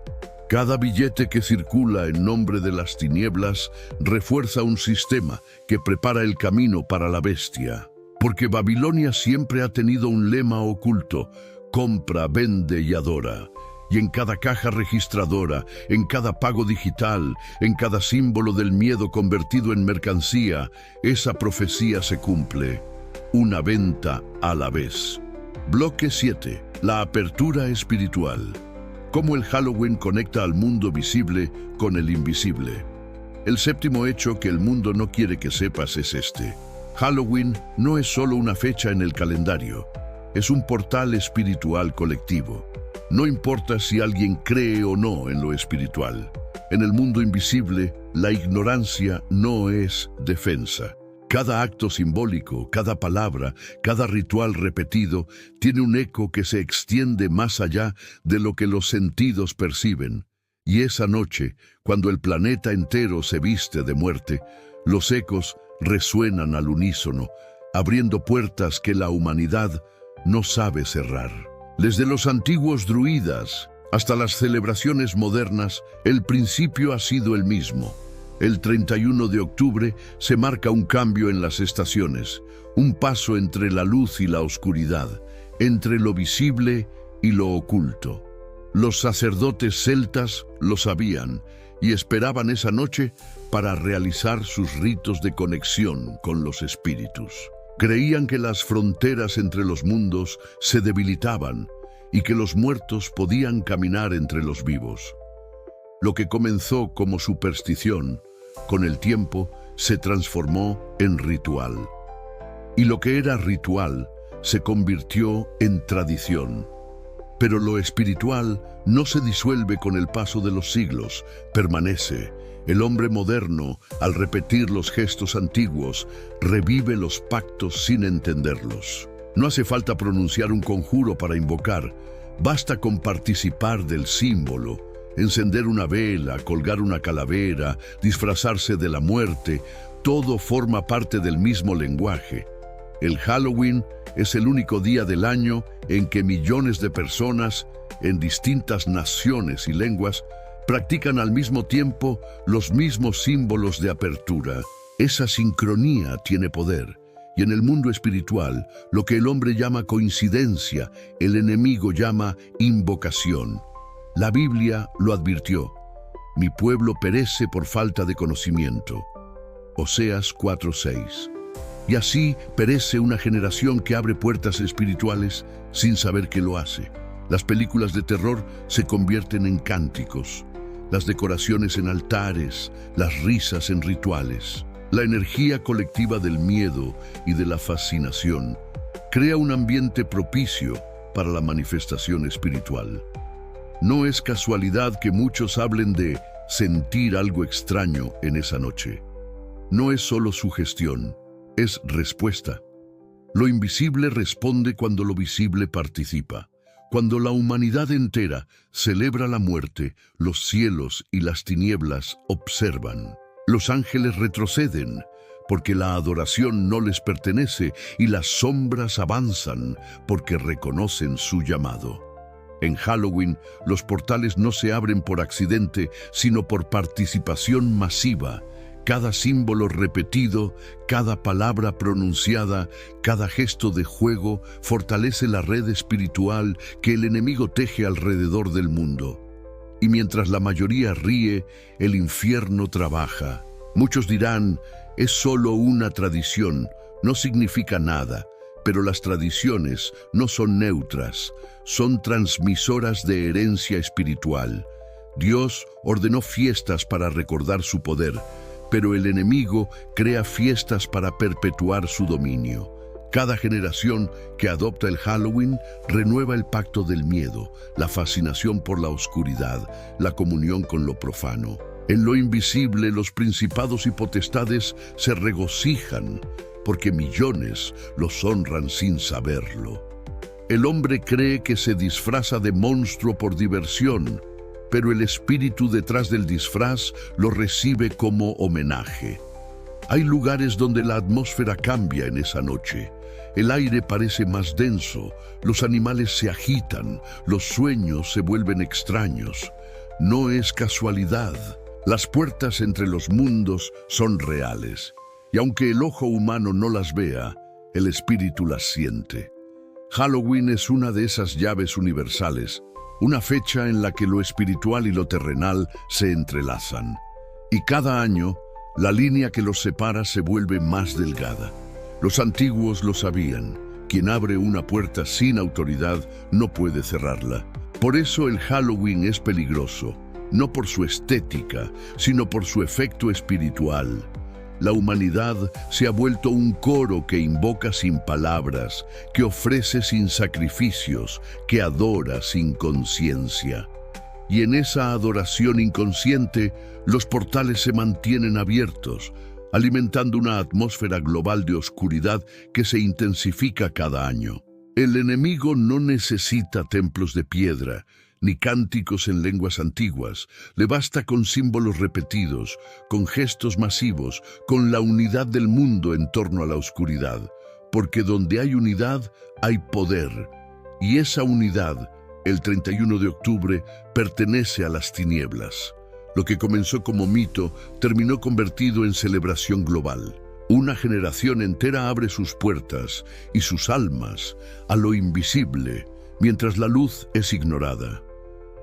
Cada billete que circula en nombre de las tinieblas refuerza un sistema que prepara el camino para la bestia. Porque Babilonia siempre ha tenido un lema oculto: compra, vende y adora. Y en cada caja registradora, en cada pago digital, en cada símbolo del miedo convertido en mercancía, esa profecía se cumple. Una venta a la vez. Bloque 7. La apertura espiritual. Cómo el Halloween conecta al mundo visible con el invisible. El séptimo hecho que el mundo no quiere que sepas es este: Halloween no es solo una fecha en el calendario, es un portal espiritual colectivo. No importa si alguien cree o no en lo espiritual. En el mundo invisible, la ignorancia no es defensa. Cada acto simbólico, cada palabra, cada ritual repetido tiene un eco que se extiende más allá de lo que los sentidos perciben. Y esa noche, cuando el planeta entero se viste de muerte, los ecos resuenan al unísono, abriendo puertas que la humanidad no sabe cerrar. Desde los antiguos druidas hasta las celebraciones modernas, el principio ha sido el mismo. El 31 de octubre se marca un cambio en las estaciones, un paso entre la luz y la oscuridad, entre lo visible y lo oculto. Los sacerdotes celtas lo sabían y esperaban esa noche para realizar sus ritos de conexión con los espíritus. Creían que las fronteras entre los mundos se debilitaban y que los muertos podían caminar entre los vivos. Lo que comenzó como superstición, con el tiempo se transformó en ritual. Y lo que era ritual se convirtió en tradición. Pero lo espiritual no se disuelve con el paso de los siglos, permanece. El hombre moderno, al repetir los gestos antiguos, revive los pactos sin entenderlos. No hace falta pronunciar un conjuro para invocar, basta con participar del símbolo, encender una vela, colgar una calavera, disfrazarse de la muerte, todo forma parte del mismo lenguaje. El Halloween es el único día del año en que millones de personas, en distintas naciones y lenguas, practican al mismo tiempo los mismos símbolos de apertura. Esa sincronía tiene poder. Y en el mundo espiritual, lo que el hombre llama coincidencia, el enemigo llama invocación. La Biblia lo advirtió: mi pueblo perece por falta de conocimiento. Oseas 4:6. Y así perece una generación que abre puertas espirituales sin saber que lo hace. Las películas de terror se convierten en cánticos, las decoraciones en altares, las risas en rituales. La energía colectiva del miedo y de la fascinación crea un ambiente propicio para la manifestación espiritual. No es casualidad que muchos hablen de sentir algo extraño en esa noche. No es solo sugestión, es respuesta. Lo invisible responde cuando lo visible participa. Cuando la humanidad entera celebra la muerte, los cielos y las tinieblas observan. Los ángeles retroceden, porque la adoración no les pertenece, y las sombras avanzan, porque reconocen su llamado. En Halloween, los portales no se abren por accidente, sino por participación masiva. Cada símbolo repetido, cada palabra pronunciada, cada gesto de juego fortalece la red espiritual que el enemigo teje alrededor del mundo. Y mientras la mayoría ríe, el infierno trabaja. Muchos dirán, es solo una tradición, no significa nada. Pero las tradiciones no son neutras, son transmisoras de herencia espiritual. Dios ordenó fiestas para recordar su poder, pero el enemigo crea fiestas para perpetuar su dominio. Cada generación que adopta el Halloween renueva el pacto del miedo, la fascinación por la oscuridad, la comunión con lo profano. En lo invisible, los principados y potestades se regocijan, porque millones los honran sin saberlo. El hombre cree que se disfraza de monstruo por diversión, pero el espíritu detrás del disfraz lo recibe como homenaje. Hay lugares donde la atmósfera cambia en esa noche. El aire parece más denso, los animales se agitan, los sueños se vuelven extraños. No es casualidad. Las puertas entre los mundos son reales. Y aunque el ojo humano no las vea, el espíritu las siente. Halloween es una de esas llaves universales, una fecha en la que lo espiritual y lo terrenal se entrelazan. Y cada año, la línea que los separa se vuelve más delgada. Los antiguos lo sabían. Quien abre una puerta sin autoridad no puede cerrarla. Por eso el Halloween es peligroso, no por su estética, sino por su efecto espiritual. La humanidad se ha vuelto un coro que invoca sin palabras, que ofrece sin sacrificios, que adora sin conciencia. Y en esa adoración inconsciente, los portales se mantienen abiertos, alimentando una atmósfera global de oscuridad que se intensifica cada año. El enemigo no necesita templos de piedra, ni cánticos en lenguas antiguas. Le basta con símbolos repetidos, con gestos masivos, con la unidad del mundo en torno a la oscuridad. Porque donde hay unidad, hay poder. Y esa unidad, el 31 de octubre, pertenece a las tinieblas. Lo que comenzó como mito, terminó convertido en celebración global. Una generación entera abre sus puertas y sus almas a lo invisible, mientras la luz es ignorada.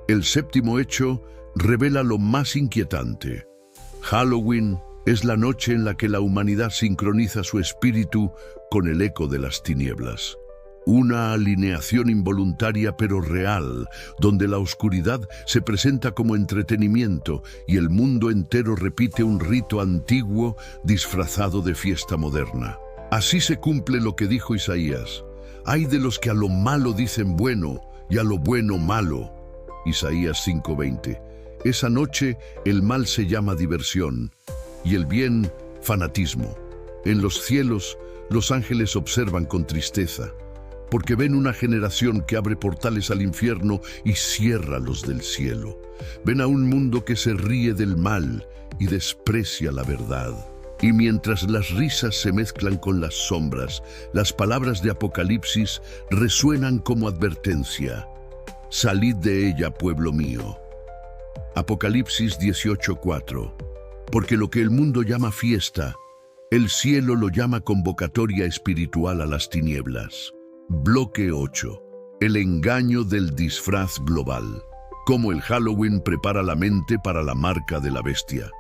El séptimo hecho revela lo más inquietante. Halloween es la noche en la que la humanidad sincroniza su espíritu con el eco de las tinieblas. Una alineación involuntaria pero real, donde la oscuridad se presenta como entretenimiento y el mundo entero repite un rito antiguo disfrazado de fiesta moderna. Así se cumple lo que dijo Isaías. Hay de los que a lo malo dicen bueno y a lo bueno malo. Isaías 5:20. Esa noche el mal se llama diversión y el bien fanatismo. En los cielos los ángeles observan con tristeza, porque ven una generación que abre portales al infierno y cierra los del cielo. Ven a un mundo que se ríe del mal y desprecia la verdad. Y mientras las risas se mezclan con las sombras, las palabras de Apocalipsis resuenan como advertencia. Salid de ella, pueblo mío. Apocalipsis 18:4. Porque lo que el mundo llama fiesta, el cielo lo llama convocatoria espiritual a las tinieblas. Bloque 8. El engaño del disfraz global. Cómo el Halloween prepara la mente para la marca de la bestia.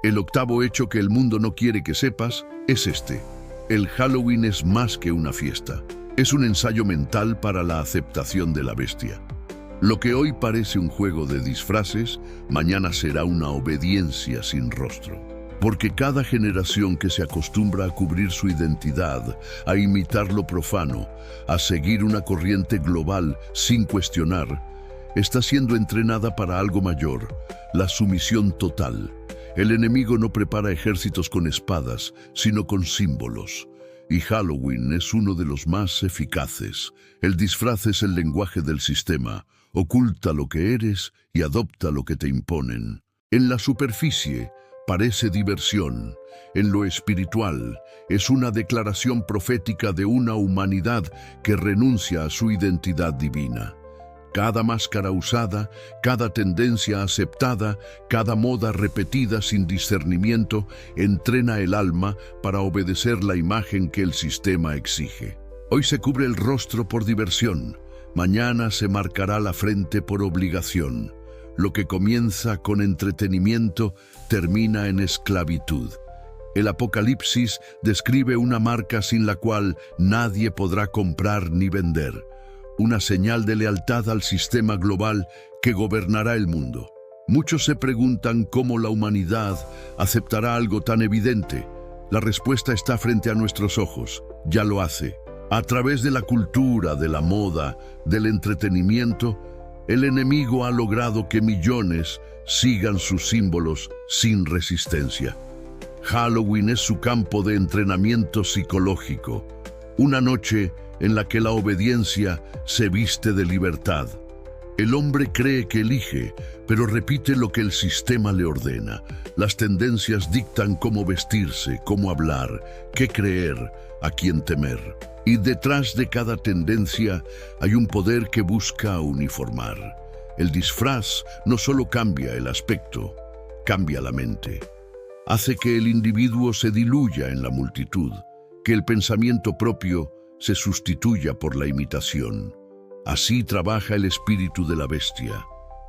El octavo hecho que el mundo no quiere que sepas es este. El Halloween es más que una fiesta. Es un ensayo mental para la aceptación de la bestia. Lo que hoy parece un juego de disfraces, mañana será una obediencia sin rostro. Porque cada generación que se acostumbra a cubrir su identidad, a imitar lo profano, a seguir una corriente global sin cuestionar, está siendo entrenada para algo mayor, la sumisión total. El enemigo no prepara ejércitos con espadas, sino con símbolos. Y Halloween es uno de los más eficaces. El disfraz es el lenguaje del sistema. Oculta lo que eres y adopta lo que te imponen. En la superficie parece diversión. En lo espiritual es una declaración profética de una humanidad que renuncia a su identidad divina. Cada máscara usada, cada tendencia aceptada, cada moda repetida sin discernimiento, entrena el alma para obedecer la imagen que el sistema exige. Hoy se cubre el rostro por diversión, mañana se marcará la frente por obligación. Lo que comienza con entretenimiento termina en esclavitud. El Apocalipsis describe una marca sin la cual nadie podrá comprar ni vender. Una señal de lealtad al sistema global que gobernará el mundo. Muchos se preguntan cómo la humanidad aceptará algo tan evidente. La respuesta está frente a nuestros ojos. Ya lo hace. A través de la cultura, de la moda, del entretenimiento, el enemigo ha logrado que millones sigan sus símbolos sin resistencia. Halloween es su campo de entrenamiento psicológico. Una noche en la que la obediencia se viste de libertad. El hombre cree que elige, pero repite lo que el sistema le ordena. Las tendencias dictan cómo vestirse, cómo hablar, qué creer, a quién temer. Y detrás de cada tendencia hay un poder que busca uniformar. El disfraz no solo cambia el aspecto, cambia la mente. Hace que el individuo se diluya en la multitud, que el pensamiento propio se sustituya por la imitación. Así trabaja el espíritu de la bestia.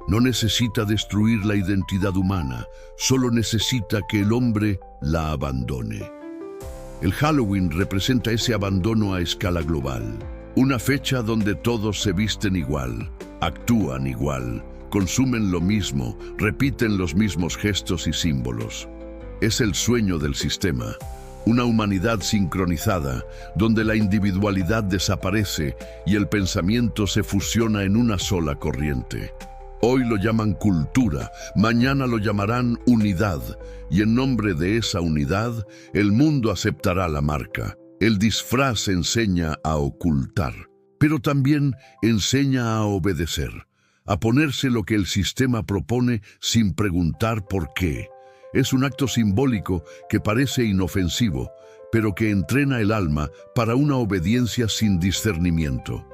No necesita destruir la identidad humana, solo necesita que el hombre la abandone. El Halloween representa ese abandono a escala global. Una fecha donde todos se visten igual, actúan igual, consumen lo mismo, repiten los mismos gestos y símbolos. Es el sueño del sistema. Una humanidad sincronizada, donde la individualidad desaparece y el pensamiento se fusiona en una sola corriente. Hoy lo llaman cultura, mañana lo llamarán unidad, y en nombre de esa unidad, el mundo aceptará la marca. El disfraz enseña a ocultar, pero también enseña a obedecer, a ponerse lo que el sistema propone sin preguntar por qué. Es un acto simbólico que parece inofensivo, pero que entrena el alma para una obediencia sin discernimiento.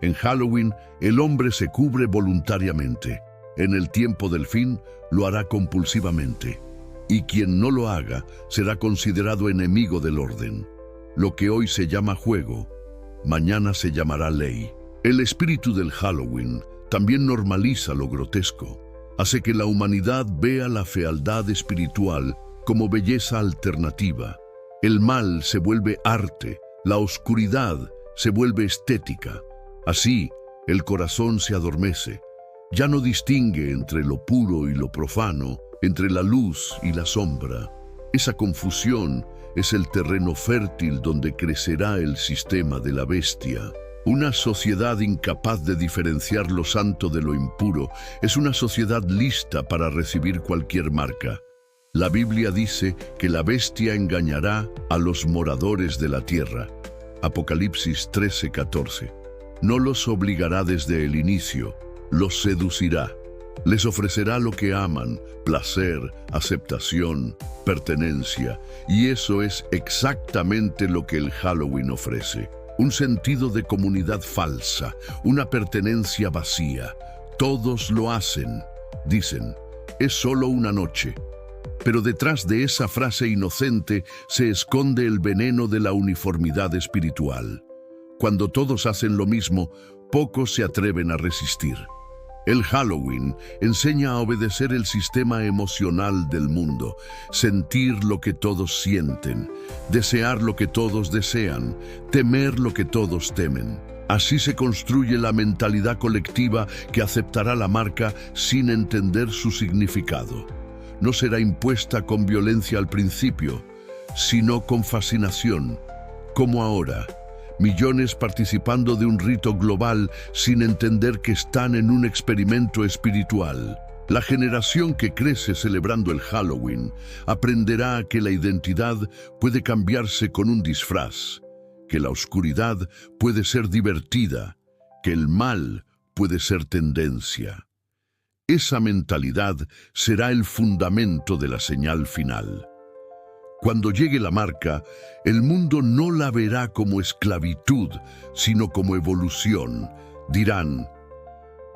En Halloween, el hombre se cubre voluntariamente. En el tiempo del fin, lo hará compulsivamente. Y quien no lo haga será considerado enemigo del orden. Lo que hoy se llama juego, mañana se llamará ley. El espíritu del Halloween también normaliza lo grotesco. Hace que la humanidad vea la fealdad espiritual como belleza alternativa. El mal se vuelve arte, la oscuridad se vuelve estética. Así, el corazón se adormece. Ya no distingue entre lo puro y lo profano, entre la luz y la sombra. Esa confusión es el terreno fértil donde crecerá el sistema de la bestia. Una sociedad incapaz de diferenciar lo santo de lo impuro es una sociedad lista para recibir cualquier marca. La Biblia dice que la bestia engañará a los moradores de la tierra. Apocalipsis 13:14. No los obligará desde el inicio, los seducirá. Les ofrecerá lo que aman, placer, aceptación, pertenencia. Y eso es exactamente lo que el Halloween ofrece. Un sentido de comunidad falsa, una pertenencia vacía. Todos lo hacen, dicen, es solo una noche. Pero detrás de esa frase inocente se esconde el veneno de la uniformidad espiritual. Cuando todos hacen lo mismo, pocos se atreven a resistir. El Halloween enseña a obedecer el sistema emocional del mundo, sentir lo que todos sienten, desear lo que todos desean, temer lo que todos temen. Así se construye la mentalidad colectiva que aceptará la marca sin entender su significado. No será impuesta con violencia al principio, sino con fascinación, como ahora. millones participando de un rito global sin entender que están en un experimento espiritual. La generación que crece celebrando el Halloween aprenderá que la identidad puede cambiarse con un disfraz, que la oscuridad puede ser divertida, que el mal puede ser tendencia. Esa mentalidad será el fundamento de la señal final. Cuando llegue la marca, el mundo no la verá como esclavitud, sino como evolución. Dirán,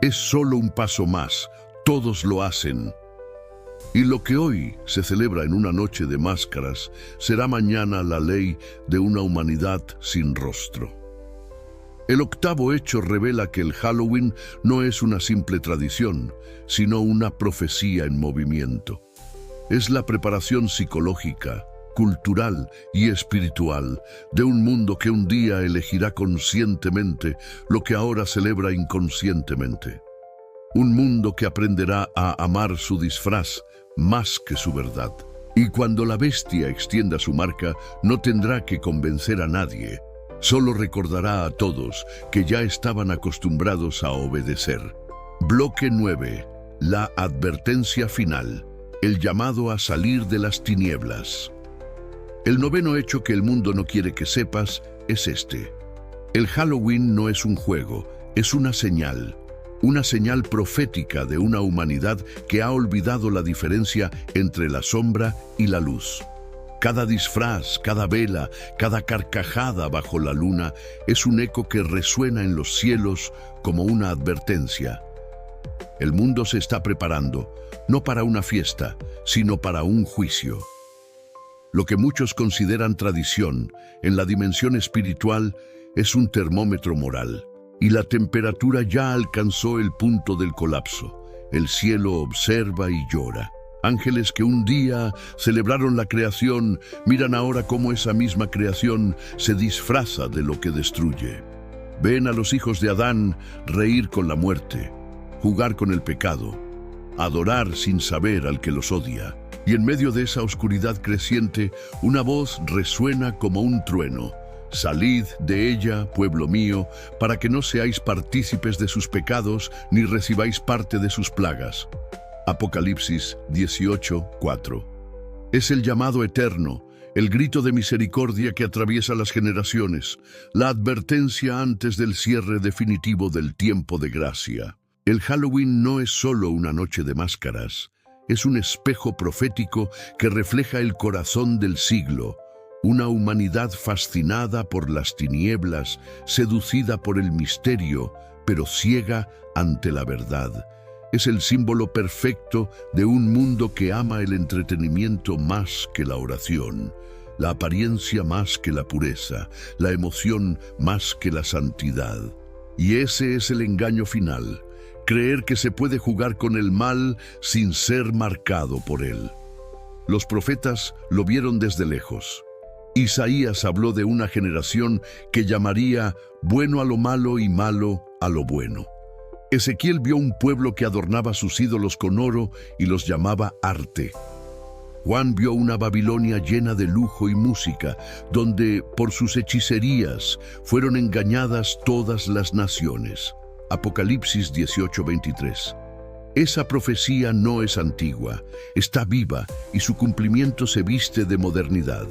es solo un paso más, todos lo hacen. Y lo que hoy se celebra en una noche de máscaras, será mañana la ley de una humanidad sin rostro. El octavo hecho revela que el Halloween no es una simple tradición, sino una profecía en movimiento. Es la preparación psicológica, cultural y espiritual de un mundo que un día elegirá conscientemente lo que ahora celebra inconscientemente. Un mundo que aprenderá a amar su disfraz más que su verdad. Y cuando la bestia extienda su marca, no tendrá que convencer a nadie. Solo recordará a todos que ya estaban acostumbrados a obedecer. Bloque 9. La advertencia final. El llamado a salir de las tinieblas. El noveno hecho que el mundo no quiere que sepas es este. El Halloween no es un juego, es una señal profética de una humanidad que ha olvidado la diferencia entre la sombra y la luz. Cada disfraz, cada vela, cada carcajada bajo la luna es un eco que resuena en los cielos como una advertencia. El mundo se está preparando, no para una fiesta, sino para un juicio. Lo que muchos consideran tradición, en la dimensión espiritual, es un termómetro moral. Y la temperatura ya alcanzó el punto del colapso. El cielo observa y llora. Ángeles que un día celebraron la creación, miran ahora cómo esa misma creación se disfraza de lo que destruye. Ven a los hijos de Adán reír con la muerte, jugar con el pecado, adorar sin saber al que los odia. Y en medio de esa oscuridad creciente, una voz resuena como un trueno. Salid de ella, pueblo mío, para que no seáis partícipes de sus pecados, ni recibáis parte de sus plagas. Apocalipsis 18:4. Es el llamado eterno, el grito de misericordia que atraviesa las generaciones, la advertencia antes del cierre definitivo del tiempo de gracia. El Halloween no es solo una noche de máscaras, es un espejo profético que refleja el corazón del siglo, una humanidad fascinada por las tinieblas, seducida por el misterio, pero ciega ante la verdad. Es el símbolo perfecto de un mundo que ama el entretenimiento más que la oración, la apariencia más que la pureza, la emoción más que la santidad. Y ese es el engaño final, creer que se puede jugar con el mal sin ser marcado por él. Los profetas lo vieron desde lejos. Isaías habló de una generación que llamaría bueno a lo malo y malo a lo bueno. Ezequiel vio un pueblo que adornaba sus ídolos con oro y los llamaba arte. Juan vio una Babilonia llena de lujo y música, donde por sus hechicerías fueron engañadas todas las naciones. Apocalipsis 18:23. Esa profecía no es antigua, está viva y su cumplimiento se viste de modernidad.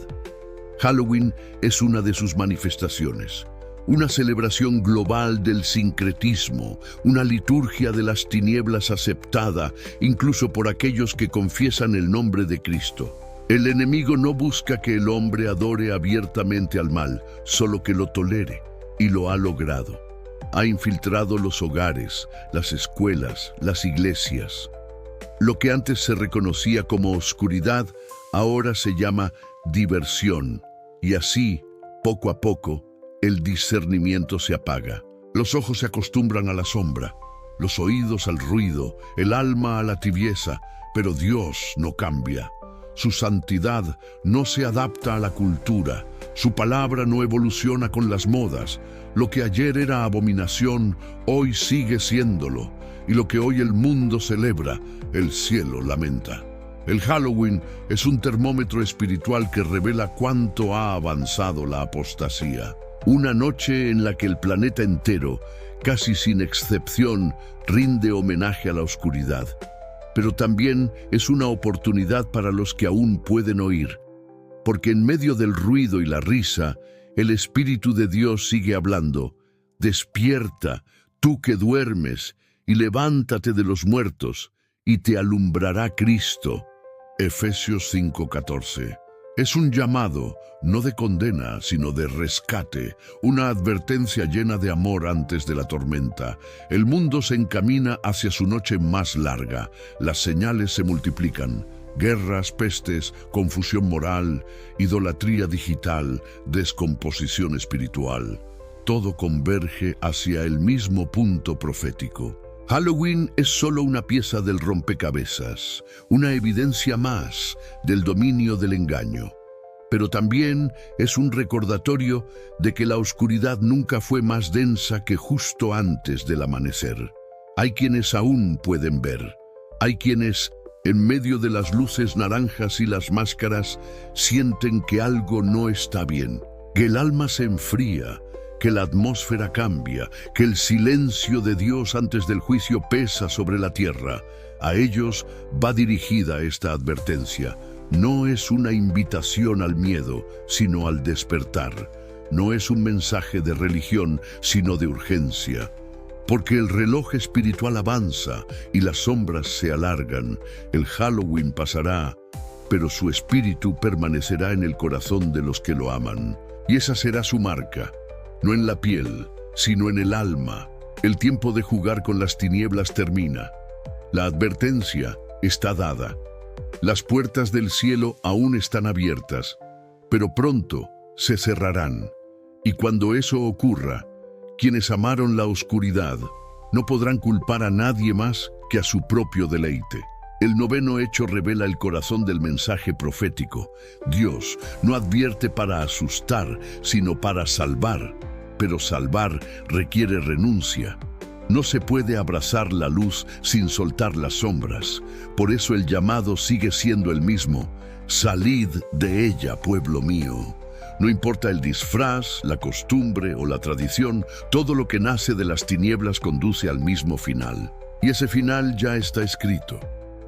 Halloween es una de sus manifestaciones, una celebración global del sincretismo, una liturgia de las tinieblas aceptada incluso por aquellos que confiesan el nombre de Cristo. El enemigo no busca que el hombre adore abiertamente al mal, solo que lo tolere, y lo ha logrado. Ha infiltrado los hogares, las escuelas, las iglesias. Lo que antes se reconocía como oscuridad, ahora se llama diversión. Y así, poco a poco, el discernimiento se apaga. Los ojos se acostumbran a la sombra, los oídos al ruido, el alma a la tibieza, pero Dios no cambia. Su santidad no se adapta a la cultura, su palabra no evoluciona con las modas. Lo que ayer era abominación, hoy sigue siéndolo, y lo que hoy el mundo celebra, el cielo lamenta. El Halloween es un termómetro espiritual que revela cuánto ha avanzado la apostasía. Una noche en la que el planeta entero, casi sin excepción, rinde homenaje a la oscuridad. Pero también es una oportunidad para los que aún pueden oír, porque en medio del ruido y la risa, el Espíritu de Dios sigue hablando. Despierta, tú que duermes, y levántate de los muertos, y te alumbrará Cristo. Efesios 5:14. Es un llamado, no de condena, sino de rescate, una advertencia llena de amor antes de la tormenta. El mundo se encamina hacia su noche más larga, las señales se multiplican. Guerras, pestes, confusión moral, idolatría digital, descomposición espiritual. Todo converge hacia el mismo punto profético. Halloween es solo una pieza del rompecabezas, una evidencia más del dominio del engaño. Pero también es un recordatorio de que la oscuridad nunca fue más densa que justo antes del amanecer. Hay quienes aún pueden ver. Hay quienes, en medio de las luces naranjas y las máscaras, sienten que algo no está bien, que el alma se enfría, que la atmósfera cambia, que el silencio de Dios antes del juicio pesa sobre la tierra. A ellos va dirigida esta advertencia. No es una invitación al miedo, sino al despertar. No es un mensaje de religión, sino de urgencia. Porque el reloj espiritual avanza y las sombras se alargan. El Halloween pasará, pero su espíritu permanecerá en el corazón de los que lo aman. Y esa será su marca. No en la piel, sino en el alma. El tiempo de jugar con las tinieblas termina. La advertencia está dada. Las puertas del cielo aún están abiertas, pero pronto se cerrarán. Y cuando eso ocurra, quienes amaron la oscuridad no podrán culpar a nadie más que a su propio deleite. El noveno hecho revela el corazón del mensaje profético. Dios no advierte para asustar, sino para salvar. Pero salvar requiere renuncia. No se puede abrazar la luz sin soltar las sombras. Por eso el llamado sigue siendo el mismo. Salid de ella, pueblo mío. No importa el disfraz, la costumbre o la tradición, todo lo que nace de las tinieblas conduce al mismo final. Y ese final ya está escrito.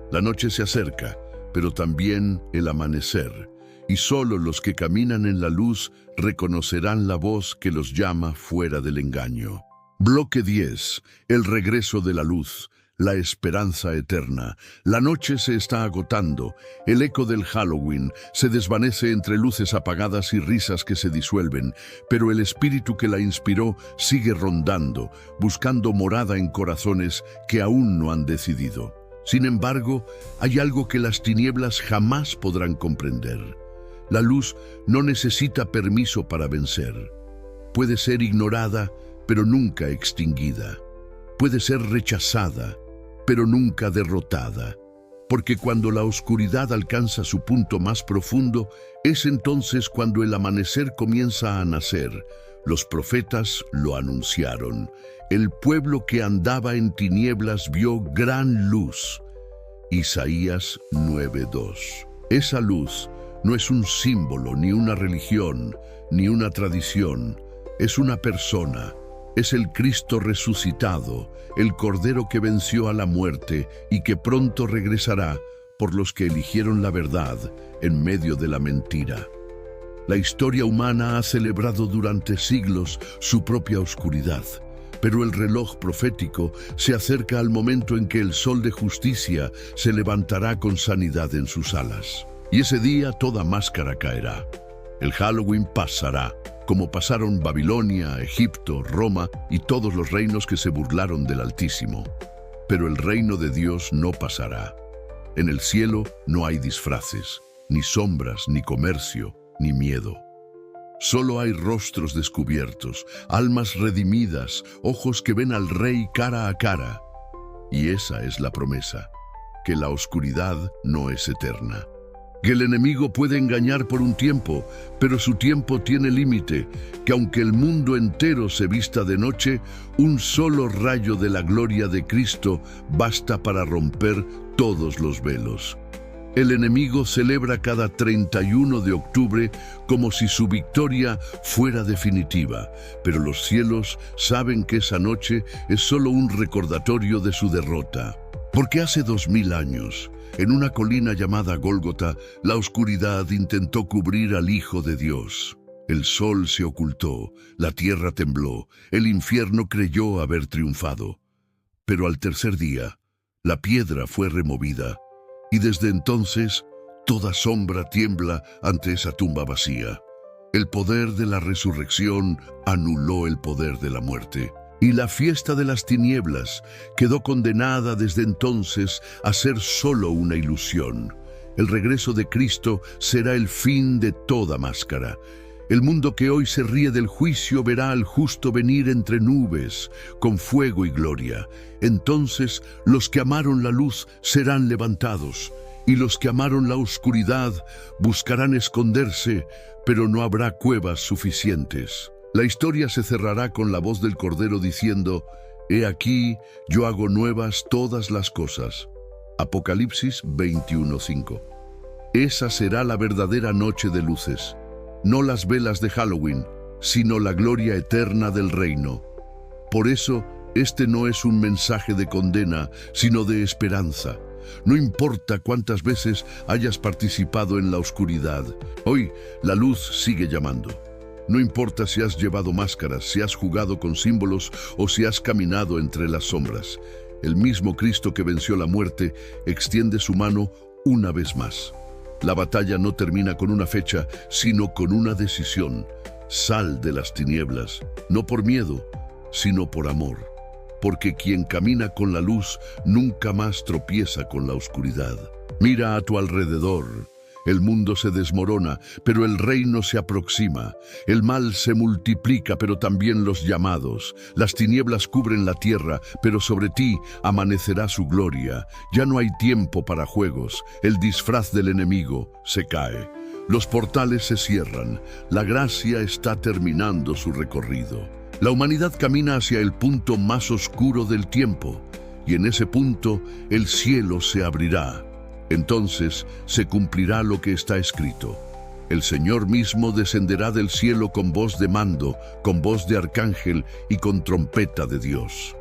La noche se acerca, pero también el amanecer. Y solo los que caminan en la luz reconocerán la voz que los llama fuera del engaño. Bloque 10. El regreso de la luz. La esperanza eterna. La noche se está agotando. El eco del Halloween se desvanece entre luces apagadas y risas que se disuelven, pero el espíritu que la inspiró sigue rondando, buscando morada en corazones que aún no han decidido. Sin embargo, hay algo que las tinieblas jamás podrán comprender. La luz no necesita permiso para vencer. Puede ser ignorada, pero nunca extinguida. Puede ser rechazada, pero nunca derrotada. Porque cuando la oscuridad alcanza su punto más profundo, es entonces cuando el amanecer comienza a nacer. Los profetas lo anunciaron. El pueblo que andaba en tinieblas vio gran luz. Isaías 9:2. Esa luz no es un símbolo, ni una religión, ni una tradición. Es una persona. Es el Cristo resucitado, el Cordero que venció a la muerte y que pronto regresará por los que eligieron la verdad en medio de la mentira. La historia humana ha celebrado durante siglos su propia oscuridad, pero el reloj profético se acerca al momento en que el sol de justicia se levantará con sanidad en sus alas. Y ese día toda máscara caerá. El Halloween pasará, como pasaron Babilonia, Egipto, Roma y todos los reinos que se burlaron del Altísimo. Pero el reino de Dios no pasará. En el cielo no hay disfraces, ni sombras, ni comercio, ni miedo. Solo hay rostros descubiertos, almas redimidas, ojos que ven al Rey cara a cara. Y esa es la promesa, que la oscuridad no es eterna. Que el enemigo puede engañar por un tiempo, pero su tiempo tiene límite, que aunque el mundo entero se vista de noche, un solo rayo de la gloria de Cristo basta para romper todos los velos. El enemigo celebra cada 31 de octubre como si su victoria fuera definitiva, pero los cielos saben que esa noche es solo un recordatorio de su derrota. Porque hace 2000 años, en una colina llamada Gólgota, la oscuridad intentó cubrir al Hijo de Dios. El sol se ocultó, la tierra tembló, el infierno creyó haber triunfado. Pero al tercer día, la piedra fue removida, y desde entonces toda sombra tiembla ante esa tumba vacía. El poder de la resurrección anuló el poder de la muerte, y la fiesta de las tinieblas quedó condenada desde entonces a ser solo una ilusión. El regreso de Cristo será el fin de toda máscara. El mundo que hoy se ríe del juicio verá al justo venir entre nubes, con fuego y gloria. Entonces los que amaron la luz serán levantados, y los que amaron la oscuridad buscarán esconderse, pero no habrá cuevas suficientes. La historia se cerrará con la voz del Cordero diciendo: «He aquí, yo hago nuevas todas las cosas». Apocalipsis 21:5. Esa será la verdadera noche de luces. No las velas de Halloween, sino la gloria eterna del reino. Por eso, este no es un mensaje de condena, sino de esperanza. No importa cuántas veces hayas participado en la oscuridad, hoy la luz sigue llamando. No importa si has llevado máscaras, si has jugado con símbolos o si has caminado entre las sombras. El mismo Cristo que venció la muerte extiende su mano una vez más. La batalla no termina con una fecha, sino con una decisión. Sal de las tinieblas, no por miedo, sino por amor. Porque quien camina con la luz nunca más tropieza con la oscuridad. Mira a tu alrededor. El mundo se desmorona, pero el reino se aproxima. El mal se multiplica, pero también los llamados. Las tinieblas cubren la tierra, pero sobre ti amanecerá su gloria. Ya no hay tiempo para juegos. El disfraz del enemigo se cae. Los portales se cierran. La gracia está terminando su recorrido. La humanidad camina hacia el punto más oscuro del tiempo, y en ese punto el cielo se abrirá. Entonces se cumplirá lo que está escrito. El Señor mismo descenderá del cielo con voz de mando, con voz de arcángel y con trompeta de Dios.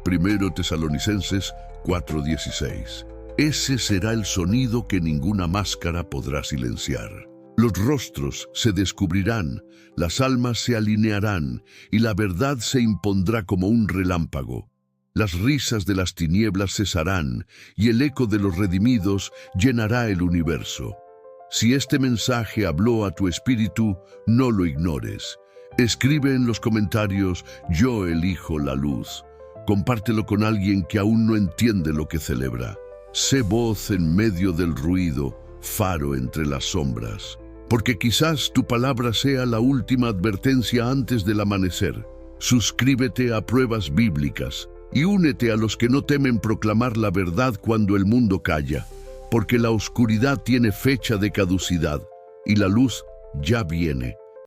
1 Tesalonicenses 4:16. Ese será el sonido que ninguna máscara podrá silenciar. Los rostros se descubrirán, las almas se alinearán y la verdad se impondrá como un relámpago. Las risas de las tinieblas cesarán y el eco de los redimidos llenará el universo. Si este mensaje habló a tu espíritu, no lo ignores. Escribe en los comentarios: «Yo elijo la luz». Compártelo con alguien que aún no entiende lo que celebra. Sé voz en medio del ruido, faro entre las sombras. Porque quizás tu palabra sea la última advertencia antes del amanecer. Suscríbete a Pruebas Bíblicas y únete a los que no temen proclamar la verdad cuando el mundo calla, porque la oscuridad tiene fecha de caducidad y la luz ya viene.